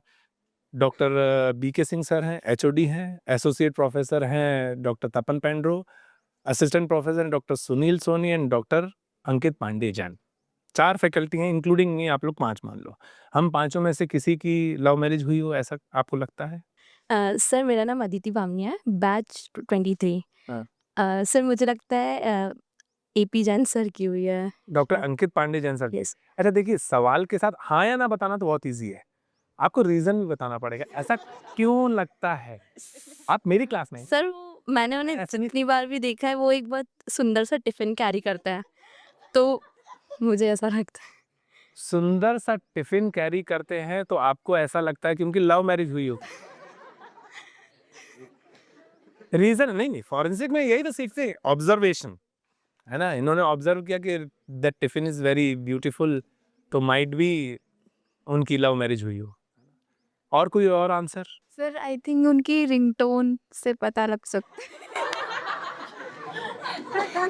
डॉक्टर बीके सिंह सर हैं, एचओडी हैं, एसोसिएट प्रोफेसर हैं doctor Tapan Pendro, assistant professor doctor Sunil Soni and doctor Ankit Pandey Jain. 4 faculty हैं, इंक्लूडिंग मी, आप लोग 5 मान लो। हम पांचों में से किसी की लव मैरिज हुई हो, ऐसा आपको लगता है? सर मेरा नाम अदिति बामनी है, बैच 23। हाँ। सर मुझे लगता है एपी जैन सर की हुई है। डॉक्टर अंकित पांडे जैन सर की। यस। अच्छा देखिए, सवाल के साथ हाँ या ना बताना तो बहुत ईजी है। आपको रीजन भी बताना पड़ेगा, ऐसा क्यों लगता है? आप मेरी क्लास में हैं। सर वो मैंने उन्हें ऐसे नहीं- जितनी बार भी देखा है वो एक बहुत सुंदर सा टिफिन कैरी करता है, तो मुझे ऐसा लगता है। सुंदर सा टिफिन कैरी करते हैं तो आपको ऐसा लगता है कि उनकी लव मैरिज हुई हो। रीजन नहीं, फॉरेंसिक में यही तो सीखते हैं, ऑब्जर्वेशन, है ना। इन्होंने ऑब्जर्व किया कि that tiffin is very beautiful, तो माइट बी उनकी लव मैरिज हुई हो। और कोई और आंसर? सर आई थिंक उनकी रिंगटोन से पता लग सकता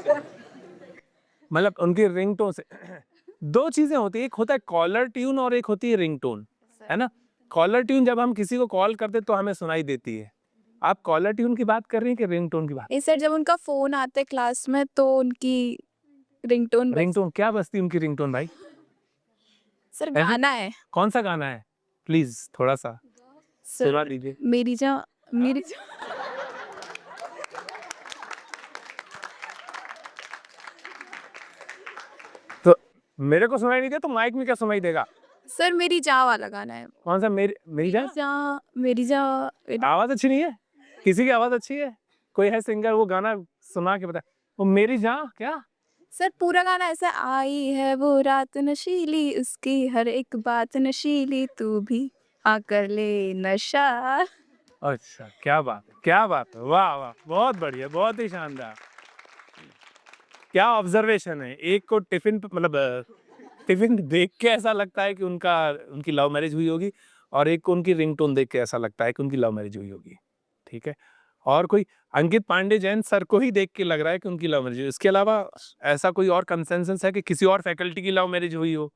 है। मतलब उनकी रिंगटोन से दो चीजें होती है, एक होता है कॉलर ट्यून और एक होती है रिंगटोन, है ना। कॉलर ट्यून जब हम किसी को कॉल करते तो हमें सुनाई देती है। आप कॉलर ट्यून की बात कर रही हैं कि रिंगटोन की बात? नहीं सर, जब उनका फोन आता है क्लास में तो उनकी रिंगटोन रिंगटोन क्या बजती है उनकी रिंगटोन भाई? सर ऐसा? गाना है। कौन सा गाना है? प्लीज थोड़ा सा सुना सर दीजिए। मेरी जा मेरी तो मेरे को सुनाई नहीं दे तो माइक में क्या सुनाई देगा? सर मेरी जा वाला गाना है। कौन सा? मेरी जान? मेरी जा आवाज अच्छी नहीं है? किसी की आवाज अच्छी है? कोई है सिंगर, वो गाना सुना के बता। वो मेरी जान क्या? सर पूरा गाना ऐसा, आई है वो रात नशीली उसकी हर एक बात नशीली तू भी आकर ले नशा। अच्छा, क्या बात है, क्या बात है, वाह वाह, बहुत बढ़िया, बहुत ही शानदार। क्या ऑब्जर्वेशन है। एक को टिफिन मतलब टिफिन देख के ऐसा लगता है कि उनकी लव मैरिज हुई होगी, और एक को उनकी रिंगटोन देख के ऐसा लगता है कि उनकी लव मैरिज हुई होगी। ठीक है। और कोई अंकित पांडे जैन सर को ही देख के लग रहा है कि उनकी लव मैरिज हुई। इसके अलावा ऐसा कोई और कंसेंसस है कि किसी और फैकल्टी की लव मैरिज हुई हो?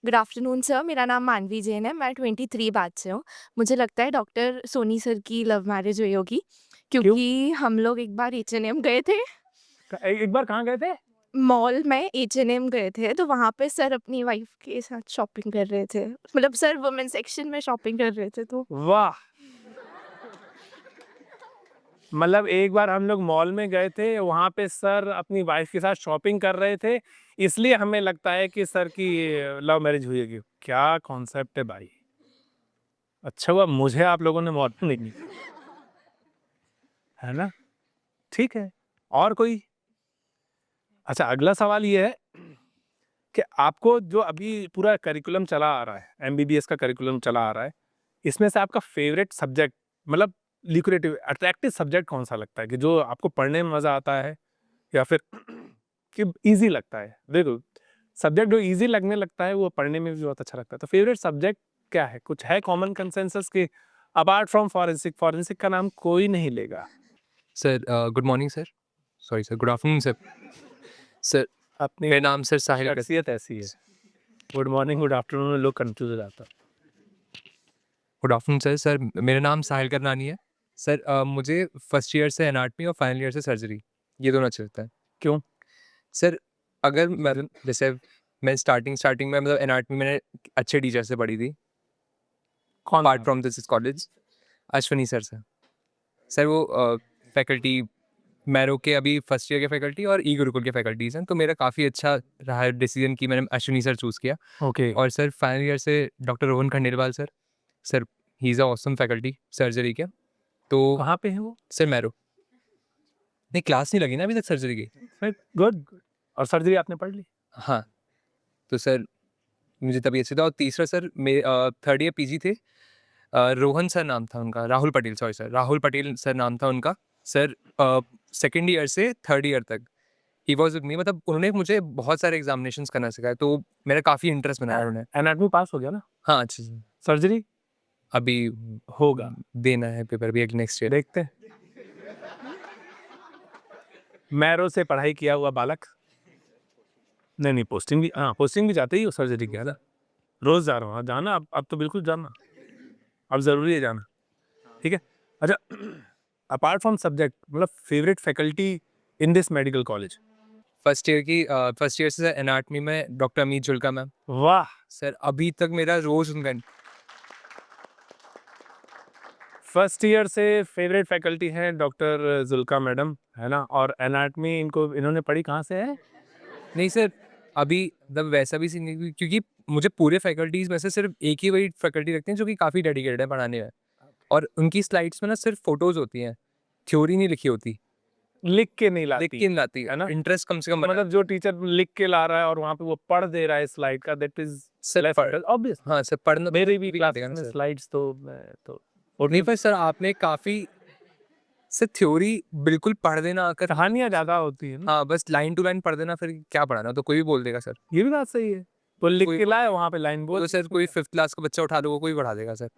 गुड आफ्टरनून सर, मेरा नाम मानवी जैन है, मैं 23 बैच से हूँ। मुझे लगता है डॉक्टर सोनी सर की लव मैरिज हुई होगी, क्योंकि हम लोग एक बार H&M गए थे, एक बार कहाँ गए थे? मॉल में H&M गए थे, तो वहाँ पे सर अपनी वाइफ के साथ शॉपिंग कर रहे थे। मतलब सर वुमेन सेक्शन में शॉपिंग कर रहे थे, तो वाह, मतलब एक बार हम लोग मॉल में गए थे, वहां पे सर अपनी वाइफ के साथ शॉपिंग कर रहे थे, इसलिए हमें लगता है कि सर की लव मैरिज हुई होगी। क्या कॉन्सेप्ट है भाई। अच्छा हुआ मुझे आप लोगों ने मॉल में नहीं, है ना। ठीक है। और कोई? अच्छा, अगला सवाल ये है कि आपको जो अभी पूरा करिकुलम चला आ रहा है, एमबीबीएस का करिकुलम चला आ रहा है, इसमें से आपका फेवरेट सब्जेक्ट, मतलब लिक्रेटिव अट्रैक्टिव सब्जेक्ट कौन सा लगता है कि जो आपको पढ़ने में मजा आता है, या फिर कि इजी लगता है? देखो, सब्जेक्ट जो इजी लगने लगता है वो पढ़ने में भी बहुत अच्छा लगता है। तो फेवरेट सब्जेक्ट क्या है? कुछ है कॉमन कंसेंसस के अपार्ट फ्रॉम फॉरेंसिक? फॉरेंसिक का नाम कोई नहीं लेगा। Sir good morning sir, sorry sir, good afternoon sir. Sir अपनी मेरा नाम सर साहिल अगस्ती। शख्सियत ऐसी है, गुड मॉर्निंग गुड आफ्टरनून लोग कंफ्यूज हो जाता है। Good afternoon sir. सर मेरा नाम साहिल करनानी है। सर मुझे फर्स्ट ईयर से एनाटमी और फाइनल ईयर से सर्जरी, ये दोनों अच्छे लगता है। क्यों? सर अगर मैं जैसे मैं स्टार्टिंग में मतलब एनाटमी मैंने अच्छे टीचर से पढ़ी थी, कौन apart from this college, Ashwani sir से। सर वो फैकल्टी मैरो के अभी फर्स्ट ईयर के फैकल्टी और ई गुरुकुल के फैकल्टीज़ हैं, तो मेरा काफ़ी अच्छा रहा है डिसीजन कि मैंने अश्विनी सर चूज़ किया। ओके। और सर फाइनल ईयर से doctor Rohan Khandelwal sir, sir he is a awesome faculty surgery के। तो कहाँ पे है वो? सर मैरो नहीं, क्लास नहीं लगी ना अभी तक सर्जरी की। गुड। और सर्जरी आपने पढ़ ली? हाँ, तो सर मुझे तभी अच्छी था। और तीसरा सर मेरे थर्ड ईयर पीजी थे, रोहन सर नाम था उनका, Rahul Patel, sorry sir, Rahul Patel sir नाम था उनका। सर सेकेंड ईयर से थर्ड ईयर तक ही वॉज विद मी, मतलब उन्होंने मुझे बहुत सारे एग्जामिनेशंस करना सिखाया, तो मेरा काफ़ी इंटरेस्ट बनाया उन्होंने। एनाटमी पास हो गया ना? हाँ अच्छे से। सर्जरी अभी होगा, देना है पेपर भी नेक्स्ट ईयर। देखते हैं। मैरो से पढ़ाई किया हुआ बालक, नहीं पोस्टिंग भी, हाँ पोस्टिंग भी जाते ही हो, सर्जरी किया ना? रोज जा रहा हूँ, हाँ, जाना अब तो बिल्कुल जाना, अब जरूरी है जाना। ठीक है। अच्छा, अपार्ट फ्रॉम सब्जेक्ट, मतलब favourite faculty in this medical college? First year से एनाटमी में डॉक्टर अमित जुल्का मैम। वाह, सर अभी तक मेरा रोज उनका फर्स्ट ईयर से फेवरेट फैकल्टी है डॉक्टर जुल्का मैडम, है ना। और एनाटमी इन्होंने पढ़ी कहाँ से है? नहीं सर, अभी मतलब वैसा भी सीन नहीं, क्योंकि मुझे पूरे फैकल्टीज़ में से सिर्फ एक ही वही फैकल्टी रखते हैं जो कि काफ़ी डेडिकेटेड है पढ़ाने में, और उनकी स्लाइड्स में ना सिर्फ फ़ोटोज़ होती हैं, थ्योरी नहीं लिखी होती, लिख के नहीं लाती लिख के नहीं लाती है ना? इंटरेस्ट कम से कम मतलब जो टीचर लिख के ला रहा है और वहाँ पे वो पढ़ दे रहा है स्लाइड का, दैट इज सिर्फ पढ़ ऑब्वियस। हाँ सर, पढ़ना मेरे भी भी क्लास देगा ना में सर। स्लाइड्स तो मैं तो और नहीं पर सर आपने काफ़ी सर थ्योरी बिल्कुल पढ़ देना आकर, कहानियाँ ज्यादा होती है ना। हाँ बस लाइन टू लाइन पढ़ देना, फिर क्या पढ़ाना, तो कोई भी बोल देगा सर। ये भी बात सही है, वो लिख कोई- के लाए वहाँ पे लाइन बोल तो सर कोई 5th क्लास का बच्चा उठा लो, वो कोई पढ़ा देगा सर,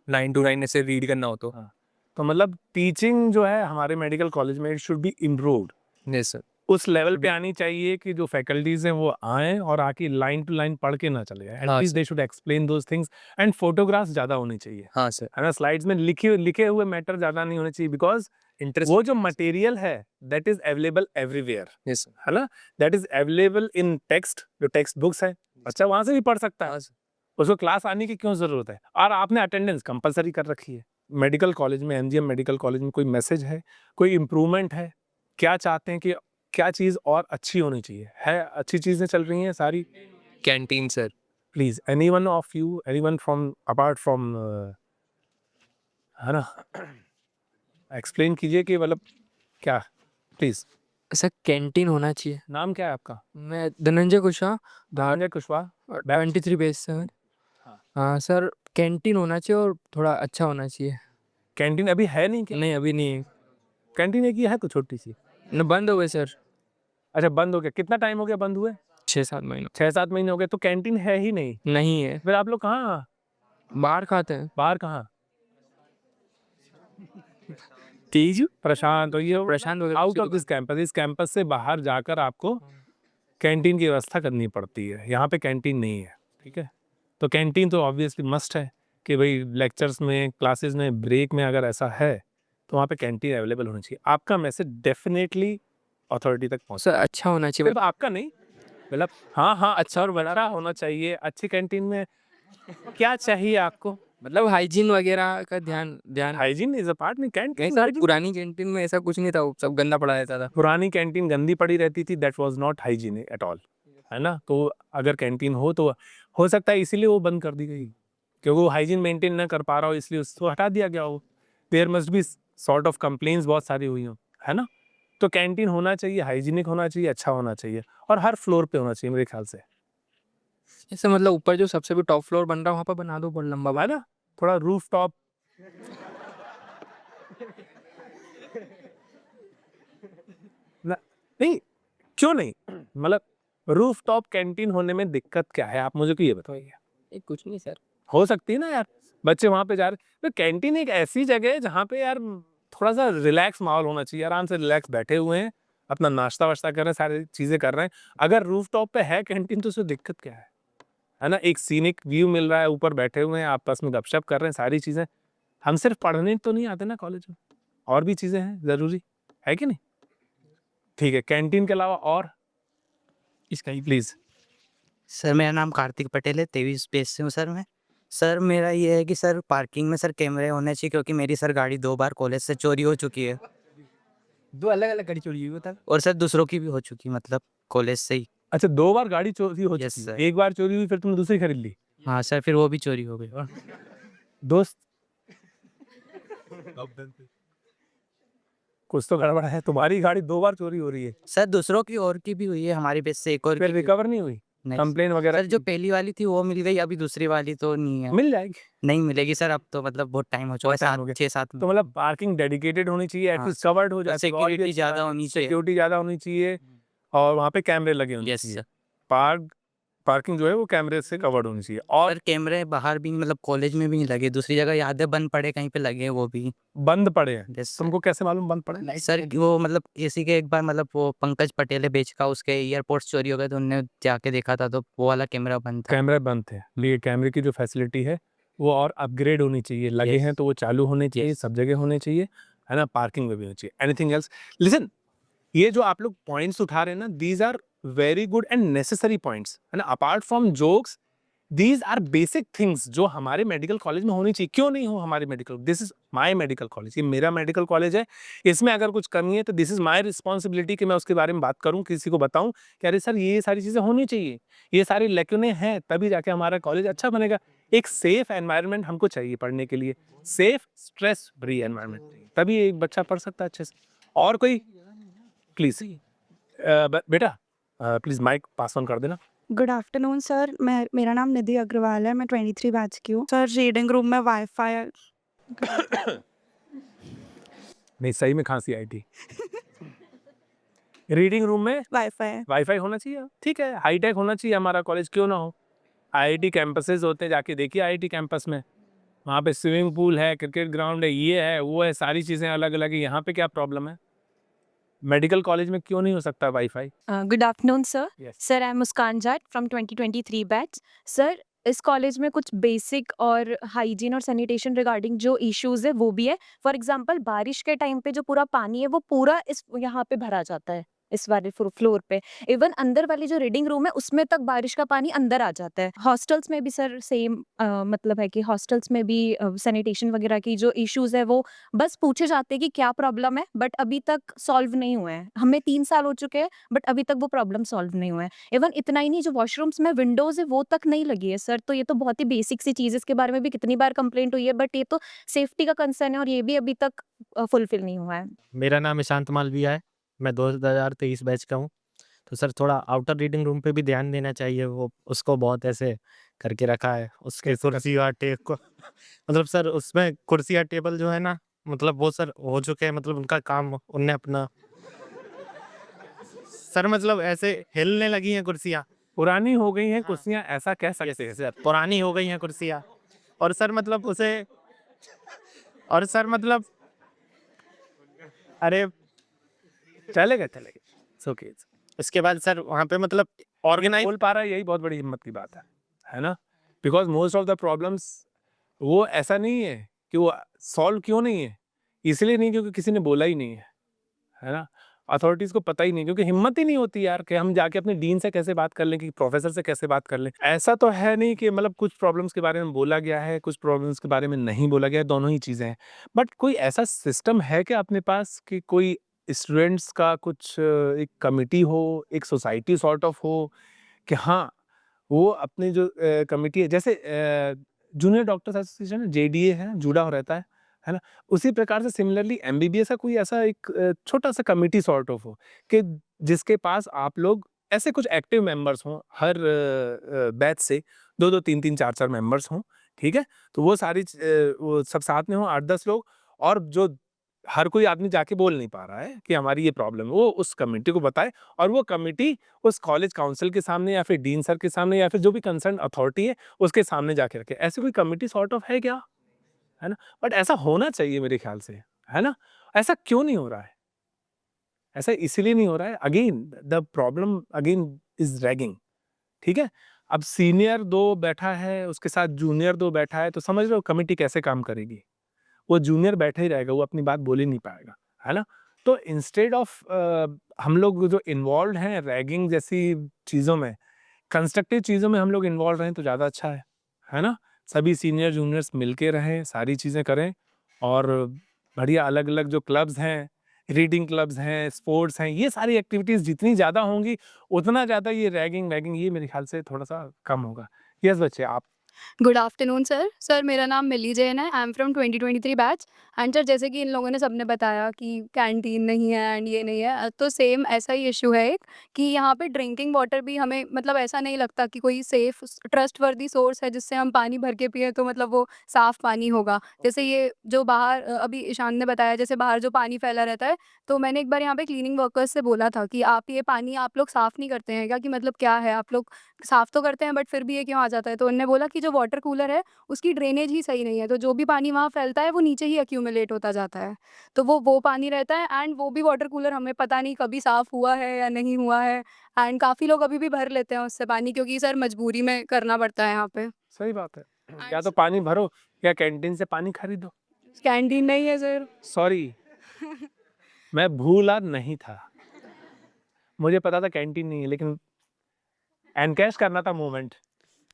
लाइन टू लाइन ऐसे रीड करना हो तो। हाँ। तो मतलब टीचिंग जो है हमारे मेडिकल कॉलेज में it should be improved, yes sir. उस लेवल पे आनी चाहिए कि जो फैकल्टीज हैं वो आए और आके लाइन टू लाइन पढ़ के ना चले जाए, हाँ, at least they should explain those things, and photographs ज्यादा होनी चाहिए, हाँ सर, है ना। स्लाइड्स में लिखे हुए मैटर ज्यादा नहीं होने चाहिए, बिकॉज इंटरेस्ट वो जो मटेरियल है that is available everywhere, yes sir. है ना। That is available in text, जो टेक्स्ट बुक्स है बच्चा वहां से भी पढ़ सकता है, हाँ सर। उसको क्लास आने की क्यों जरूरत है। और आपने अटेंडेंस कंपलसरी कर रखी है मेडिकल कॉलेज में, एमजीएम मेडिकल कॉलेज में। कोई मैसेज है, कोई इम्प्रूवमेंट है, क्या चाहते हैं कि क्या चीज़ और अच्छी होनी चाहिए, है अच्छी चीज़ें चल रही हैं सारी। Canteen sir, please anyone of you, anyone from apart from, है ना, एक्सप्लेन कीजिए कि मतलब क्या, प्लीज। सर कैंटीन होना चाहिए। नाम क्या है आपका? मैं धनंजय कुशवाहा, धनंजय कुशवाहा, 23 बेस से। हाँ। हाँ सर, कैंटीन होना चाहिए और थोड़ा अच्छा होना चाहिए। कैंटीन अभी है नहीं क्या? नहीं अभी नहीं है, कैंटीन एक ही है तो छोटी सी। न बंद हो गए सर, अच्छा बंद हो गया, कितना टाइम हो गया बंद हुए? 6-7 महीनों। 6-7 महीने हो गए, तो कैंटीन है ही नहीं। नहीं है, फिर आप लोग कहाँ, बाहर खाते हैं। बाहर कहाँ? तेजू प्रशांत, तो ये प्रशांत वगैरह आउट उसकी ऑफ दिस कैंपस, इस कैंपस से बाहर जाकर आपको कैंटीन की व्यवस्था करनी पड़ती है, यहाँ पे कैंटीन नहीं है, ठीक है। तो कैंटीन तो ऑब्वियसली मस्ट है कि भाई लेक्चर्स में, क्लासेस में, ब्रेक में अगर ऐसा है तो वहाँ पे कैंटीन अवेलेबल होनी चाहिए। आपका मैसेज डेफिनेटली अथॉरिटी तक पहुँच, सर अच्छा होना चाहिए। सिर्फ आपका नहीं, मतलब हाँ अच्छा और बड़ा होना चाहिए। अच्छी कैंटीन में क्या चाहिए आपको? मतलब हाइजीन वगैरह का ध्यान हाइजीन इज अ पार्ट, नहीं कहीं कैंटीन। सर पुरानी कैंटीन में ऐसा कुछ नहीं था, वो सब गंदा पड़ा रहता था। पुरानी कैंटीन गंदी पड़ी रहती थी, that was not hygienic at all, है ना। तो अगर कैंटीन हो तो हो सकता है इसीलिए वो बंद कर दी गई, क्योंकि वो हाइजीन मेंटेन ना कर पा रहा हो, इसलिए उसको हटा दिया गया हो। There must be sort of complaints बहुत सारी हुई हो, है ना। तो कैंटीन होना चाहिए, हाइजीनिक होना चाहिए, अच्छा होना चाहिए, और हर फ्लोर पे होना चाहिए मेरे ख्याल से, ऐसे मतलब ऊपर जो सबसे भी टॉप फ्लोर बन रहा है वहाँ पर बना दो बहुत लंबा, है ना। थोड़ा रूफ टॉप नहीं, क्यों नहीं, मतलब रूफ टॉप कैंटीन होने में दिक्कत क्या है, आप मुझे को ये बताइए। ये कुछ नहीं सर। हो सकती है ना यार, बच्चे वहां पे जा रहे, तो कैंटीन एक ऐसी जगह है जहाँ पे यार थोड़ा सा रिलैक्स माहौल होना चाहिए, आराम से रिलैक्स बैठे हुए हैं, अपना नाश्ता वाश्ता कर रहे हैं, सारी चीजें कर रहे हैं। अगर रूफ टॉप पे है कैंटीन तो उसमें दिक्कत क्या है ना। एक सीनिक व्यू मिल रहा है, ऊपर बैठे हुए हैं, आपस में गपशप कर रहे हैं, सारी चीजें। हम सिर्फ पढ़ने तो नहीं आते ना कॉलेज में, और भी चीजें हैं जरूरी, है कि नहीं। ठीक है, कैंटीन के अलावा और इसका ही प्लीज। सर मेरा नाम कार्तिक पटेल है, 23 बेस से हूँ सर मैं। सर मेरा ये है कि सर पार्किंग में सर कैमरे होने चाहिए, क्योंकि मेरी सर गाड़ी 2 बार कॉलेज से चोरी हो चुकी है, 2 अलग-अलग गाड़ी चोरी हुई बता। और सर दूसरों की भी हो चुकी, मतलब कॉलेज से ही। अच्छा, 2 बार गाड़ी चोरी हो Yes, चुकी है, sir. एक बार चोरी हुई फिर तुमने दूसरी खरीद ली। हाँ सर, फिर वो भी चोरी हो गई। दोस्त कुछ तो गड़बड़ है, तुम्हारी गाड़ी 2 बार चोरी हो रही है, सर दूसरों की और की भी हुई है, हमारी बेस से एक और फिर की भी- रिकवर नहीं हुई, नहीं कंप्लेन वगैरह सर, जो पहली वाली थी वो मिल गई, अभी दूसरी वाली तो नहीं है, मिल जाएगी। नहीं मिलेगी सर। अब तो मतलब बहुत टाइम हो चुका है, बहुत time हो गया। 6-7 तो मतलब पार्किंग डेडिकेटेड होनी चाहिए, हाँ। एटलीस्ट कवर्ड हो जाए, सिक्योरिटी ज़्यादा होनी चाहिए। सिक्योरिटी ज्यादा होनी चाहिए, और वहाँ पे कैमरे लगे होने यस चाहिए। सर। पार्किंग जो है वो कैमरे से कवर्ड होनी चाहिए, और सर कैमरे बाहर भी, मतलब कॉलेज में भी नहीं लगे, दूसरी जगह याद है बंद पड़े कहीं पे लगे वो भी। बंद पड़े हैं। Yes, sir. तुमको कैसे मालूम बंद पड़े? सर वो मतलब किसी के एक बार, मतलब वो पंकज पटेल है बेच का, उसके ईयरपोर्ट्स चोरी हो गए, तो उनने जाके देखा था तो वो वाला कैमरा बंद था। कैमरे बंद थे, ये कैमरे की जो फैसिलिटी है वो और अपग्रेड होनी चाहिए, लगे Yes. हैं तो वो चालू होने चाहिए, Yes. सब जगह होने चाहिए, है ना। पार्किंग में भी होनी चाहिए। Anything else? लिसन, ये जो आप लोग पॉइंट्स उठा रहे हैं ना, these are very good and necessary points, है ना। Apart from jokes, these are basic things जो हमारे मेडिकल कॉलेज में होनी चाहिए। क्यों नहीं हो हमारे medical, this is my medical college, ये मेरा मेडिकल कॉलेज है, इसमें अगर कुछ कमी है तो दिस इज माई रिस्पॉन्सिबिलिटी कि मैं उसके बारे में बात करूं, किसी को बताऊं कि अरे सर ये सारी चीज़ें होनी चाहिए, ये सारी लैक्यूने हैं, तभी जाके हमारा कॉलेज अच्छा बनेगा। एक सेफ एनवायरनमेंट हमको चाहिए पढ़ने के लिए, सेफ स्ट्रेस फ्री एनवायरनमेंट, तभी एक बच्चा पढ़ सकता है अच्छे से। और कोई प्लीज बेटा प्लीज माइक पास ऑन कर देना। गुड आफ्टरनून सर, मेरा नाम निधि अग्रवाल है, मैं 23 बैच की हूँ सर। रीडिंग रूम में वाईफाई नहीं, सही में खांसी आई थी। रीडिंग रूम में वाईफाई वाईफाई होना चाहिए, ठीक है, हाईटेक होना चाहिए हमारा कॉलेज, क्यों ना हो। आईआईटी कैंपसेस होते हैं, जाके देखिए आईआईटी कैंपस में, वहाँ पे स्विमिंग पूल है, क्रिकेट ग्राउंड है, ये है वो है, सारी चीज़ें अलग अलग है। यहाँ पे क्या प्रॉब्लम है? मेडिकल कॉलेज में क्यों नहीं हो सकता wifi? Good afternoon sir. Yes. Sir I am Muskan Jat from 2023 batch. Sir इस कॉलेज में कुछ बेसिक और हाइजीन और सैनिटेशन रिगार्डिंग जो इश्यूज है वो भी है। फॉर एग्जांपल बारिश के टाइम पे जो पूरा पानी है वो पूरा इस यहाँ पे भरा जाता है, इस वाले फ्लोर पे। इवन अंदर वाली जो रीडिंग रूम है उसमें तक बारिश का पानी अंदर आ जाता है। हॉस्टल्स में भी सर सेम मतलब है कि हॉस्टल्स में भी सैनिटेशन वगैरह की जो इश्यूज है वो बस पूछे जाते हैं कि क्या प्रॉब्लम है, बट अभी तक सॉल्व नहीं हुए हैं। हमें 3 साल हो चुके हैं बट अभी तक वो प्रॉब्लम सॉल्व नहीं हुए हैं। इवन इतना ही नहीं, जो वॉशरूम्स में विंडोज है वो तक नहीं लगी है सर। तो ये तो बहुत ही बेसिक सी चीज़ है, इसके बारे में भी कितनी बार कंप्लेंट हुई है, बट ये तो सेफ्टी का कंसर्न है और ये भी अभी तक फुलफिल नहीं हुआ है। मेरा नाम ईशांत मालविया है, मैं 2023 बैच का हूँ। तो सर थोड़ा आउटर रीडिंग रूम पे भी ध्यान देना चाहिए, वो उसको बहुत ऐसे करके रखा है, उसके कुर्सी और टेबल को मतलब सर उसमें कुर्सी और टेबल जो है ना, मतलब वो सर हो चुके हैं, मतलब उनका काम उनने अपना सर मतलब ऐसे हिलने लगी हैं कुर्सियाँ, पुरानी हो गई हैं कुर्सियाँ, ऐसा कह सकते हैं। सर पुरानी हो गई हैं कुर्सियाँ। और सर मतलब उसे और सर मतलब अरे चलेगा ओके। उसके बाद सर वहाँ पे मतलब ऑर्गेनाइज बोल पा रहा है, यही बहुत बड़ी हिम्मत की बात है ना। Because most of the problems वो ऐसा नहीं है कि वो सॉल्व क्यों नहीं है, इसलिए नहीं क्योंकि किसी ने बोला ही नहीं है ना। अथॉरिटीज को पता ही नहीं, क्योंकि हिम्मत ही नहीं होती यार कि हम जाके अपने डीन से कैसे बात कर लें, कि प्रोफेसर से कैसे बात कर लें। ऐसा तो है नहीं कि मतलब कुछ प्रॉब्लम्स के बारे में बोला गया है, कुछ प्रॉब्लम्स के बारे में नहीं बोला गया है, दोनों ही चीज़ें हैं। बट कोई ऐसा सिस्टम है कि अपने पास कि कोई स्टूडेंट्स का कुछ एक कमिटी हो, एक सोसाइटी सॉर्ट ऑफ हो, कि हाँ वो अपनी जो कमिटी है, जैसे जूनियर डॉक्टर्स एसोसिएशन है, जेडीए है, जुड़ा हो रहता है ना। उसी प्रकार से सिमिलरली एमबीबीएस का कोई ऐसा एक छोटा सा कमिटी सॉर्ट ऑफ हो, कि जिसके पास आप लोग ऐसे कुछ एक्टिव मेंबर्स हों, हर बैच से 2-2 3-3 4-4 मेंबर्स हों, ठीक है। तो वो सारी वो सब साथ में हों, 8-10 लोग, और जो हर कोई आदमी जाके बोल नहीं पा रहा है कि हमारी ये प्रॉब्लम है, वो उस कमेटी को बताए, और वो कमेटी उस कॉलेज काउंसिल के सामने या फिर डीन सर के सामने या फिर जो भी कंसर्न अथॉरिटी है उसके सामने जाके रखे। ऐसी कोई कमेटी सॉर्ट ऑफ है क्या? है ना। बट ऐसा होना चाहिए मेरे ख्याल से, है ना। ऐसा क्यों नहीं हो रहा है? ऐसा इसलिए नहीं हो रहा है, again the problem again is ragging, ठीक है। अब सीनियर 2 बैठा है, उसके साथ जूनियर 2 बैठा है, तो समझ रहे हो कमेटी कैसे काम करेगी। वो जूनियर बैठा ही रहेगा, वो अपनी बात बोल ही नहीं पाएगा, है ना। तो इंस्टेड ऑफ हम लोग जो इन्वॉल्व हैं रैगिंग जैसी चीज़ों में, कंस्ट्रक्टिव चीज़ों में हम लोग इन्वॉल्व रहें तो ज़्यादा अच्छा है ना। सभी सीनियर जूनियर्स मिलके रहें, सारी चीज़ें करें, और बढ़िया अलग अलग जो क्लब्स हैं, रीडिंग क्लब्स हैं, स्पोर्ट्स हैं, ये सारी एक्टिविटीज़ जितनी ज़्यादा होंगी उतना ज़्यादा ये रैगिंग वैगिंग ये मेरे ख्याल से थोड़ा सा कम होगा। यस बच्चे, आप गुड आफ्टरनून सर। सर मेरा नाम मिली जैन है, I am from 2023 batch. And sir जैसे कि इन लोगों ने सबने बताया कि कैंटीन नहीं है एंड ये नहीं है, तो सेम ऐसा ही इशू है एक, कि यहाँ पे ड्रिंकिंग वाटर भी हमें मतलब ऐसा नहीं लगता कि कोई सेफ ट्रस्टवर्दी सोर्स है जिससे हम पानी भर के पिए तो मतलब वो साफ़ पानी होगा। जैसे ये जो बाहर अभी ईशान ने बताया, जैसे बाहर जो पानी फैला रहता है, तो मैंने एक बार यहाँ पे क्लीनिंग वर्कर्स से बोला था कि आप ये पानी आप लोग साफ़ नहीं करते हैं क्या, कि मतलब क्या है, आप लोग साफ़ तो करते हैं बट फिर भी ये क्यों आ जाता है। तो उन्होंने बोला कि जो वाटर कूलर है उसकी ड्रेनेज ही सही नहीं है, तो जो भी पानी वहाँ फैलता है वो नीचे ही एक्यूमुलेट होता जाता है, तो वो पानी रहता है। एंड वो भी वाटर कूलर हमें पता नहीं कभी साफ़ हुआ है या नहीं हुआ है, एंड काफ़ी लोग अभी भी भर लेते हैं उससे पानी, क्योंकि सर मजबूरी में करना पड़ता है यहाँ पे। सही बात है, या तो पानी भरो या कैंटीन से पानी खरीदो। कैंटीन नहीं है सर। सॉरी, मैं भूला नहीं था, मुझे पता था कैंटीन नहीं है, लेकिन एनकैश करना था moment.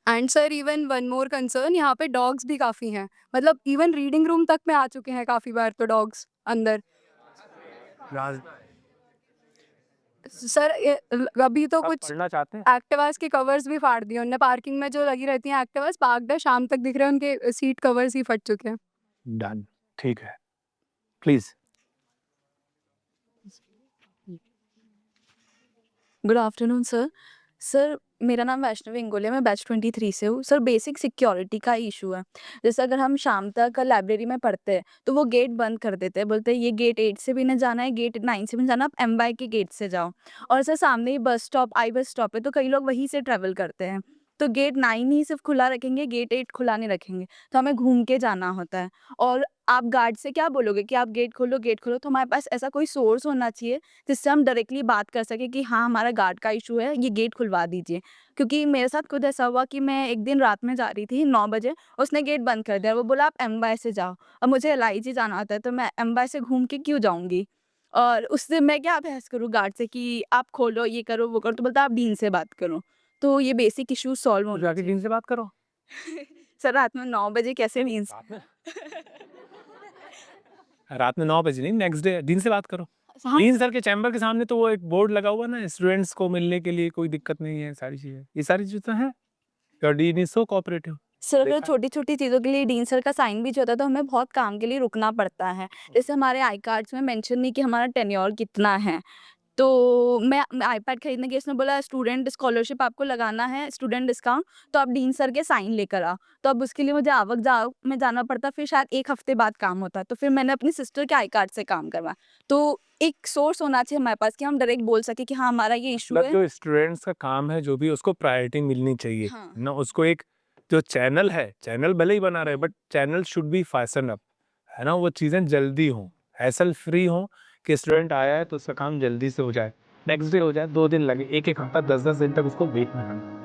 And sir even one more concern, यहाँ पे डॉग्स भी काफ़ी हैं, मतलब इवन रीडिंग रूम तक में आ चुके हैं काफ़ी बार तो डॉग्स अंदर। सर अभी तो आप कुछ पढ़ना चाहते हैं? एक्टिवास के कवर्स भी फाड़ दिए उनने, पार्किंग में जो लगी रहती हैं एक्टिवास, बागडा शाम तक दिख रहे हैं उनके सीट कवर्स ही फट चुके हैं। डन, ठीक है, please. Good afternoon sir. Sir मेरा नाम वैष्णवी इंगोले है, मैं बैच 23 से हूँ। सर बेसिक सिक्योरिटी का इशू है। जैसे अगर हम शाम तक लाइब्रेरी में पढ़ते हैं तो वो गेट बंद कर देते हैं, बोलते हैं ये गेट 8 से भी नहीं जाना है, गेट 9 से भी नहीं जाना, आप एमवाई के गेट से जाओ। और सर सामने ही bus stop I bus stop है, तो कई लोग वहीं से ट्रैवल करते हैं, तो गेट 9 ही सिर्फ खुला रखेंगे, गेट 8 खुला नहीं रखेंगे, तो हमें घूम के जाना होता है। और आप गार्ड से क्या बोलोगे कि आप गेट खोलो गेट खोलो, तो हमारे पास ऐसा कोई सोर्स होना चाहिए जिससे हम डायरेक्टली बात कर सकें कि हाँ हमारा गार्ड का इशू है, ये गेट खुलवा दीजिए। क्योंकि मेरे साथ खुद ऐसा हुआ कि मैं एक दिन रात में जा रही थी 9 बजे, उसने गेट बंद कर दिया, वो बोला आप एमवाई से जाओ। अब मुझे एलआईजी जाना होता है, तो मैं एमवाई से घूम के क्यों जाऊंगी? और उससे मैं क्या बहस करूँ गार्ड से कि आप खोलो ये करो वो करो, तो बोलता आप डीन से बात करो। तो ये बेसिक इशू सॉल्व तो होना जाके चाहिए। डीन से बात करो। सर रात में 9 बजे कैसे डीन से? रात में रात में 9 बजे नहीं, नेक्स्ट डे डीन से बात करो। हाँ। डीन सर के चैम्बर के सामने तो वो एक बोर्ड लगा हुआ ना, स्टूडेंट्स को मिलने के लिए कोई दिक्कत नहीं है, सारी चीजें, ये सारी चीजें तो हैं। Your dean is so cooperative. Sir अगर देखा है। छोटी-छोटी चीज़ों के लिए डीन सर का साइन भी चाहिए होता है, तो हमें बहुत काम के लिए रुकना पड़ता है। जैसे हमारे आई कार्ड्स में मेंशन नहीं कि हमारा टेन्योर कितना है। तो मैं आईपैड खरीदने गई, उसने बोला स्टूडेंट स्कॉलरशिप आपको लगाना है, स्टूडेंट डिस्काउंट, तो आप डीन सर के साइन लेकर आओ। तो अब उसके लिए मुझे आवक जावक में जाना पड़ता, फिर शायद 1 हफ्ते बाद काम होता। तो फिर मैंने अपनी सिस्टर के आई कार्ड से काम करवाया। तो एक सोर्स होना चाहिए हमारे पास कि हम डायरेक्ट बोल सकें कि हाँ, हमारा ये इश्यू मतलब है। जो स्टूडेंट्स का काम है, जो भी उसको प्रायोरिटी मिलनी चाहिए हाँ। ना, उसको एक जो चैनल है, चैनल भले ही बना रहे, but channel should be fasten up, है ना, वो चीजें जल्दी हों, हैसल फ्री हों, कि स्टूडेंट आया है तो उसका काम जल्दी से हो जाए, नेक्स्ट डे हो जाए, 2 दिन लगे, एक एक हफ्ता 10-10 दिन तक उसको वेट नहीं करना।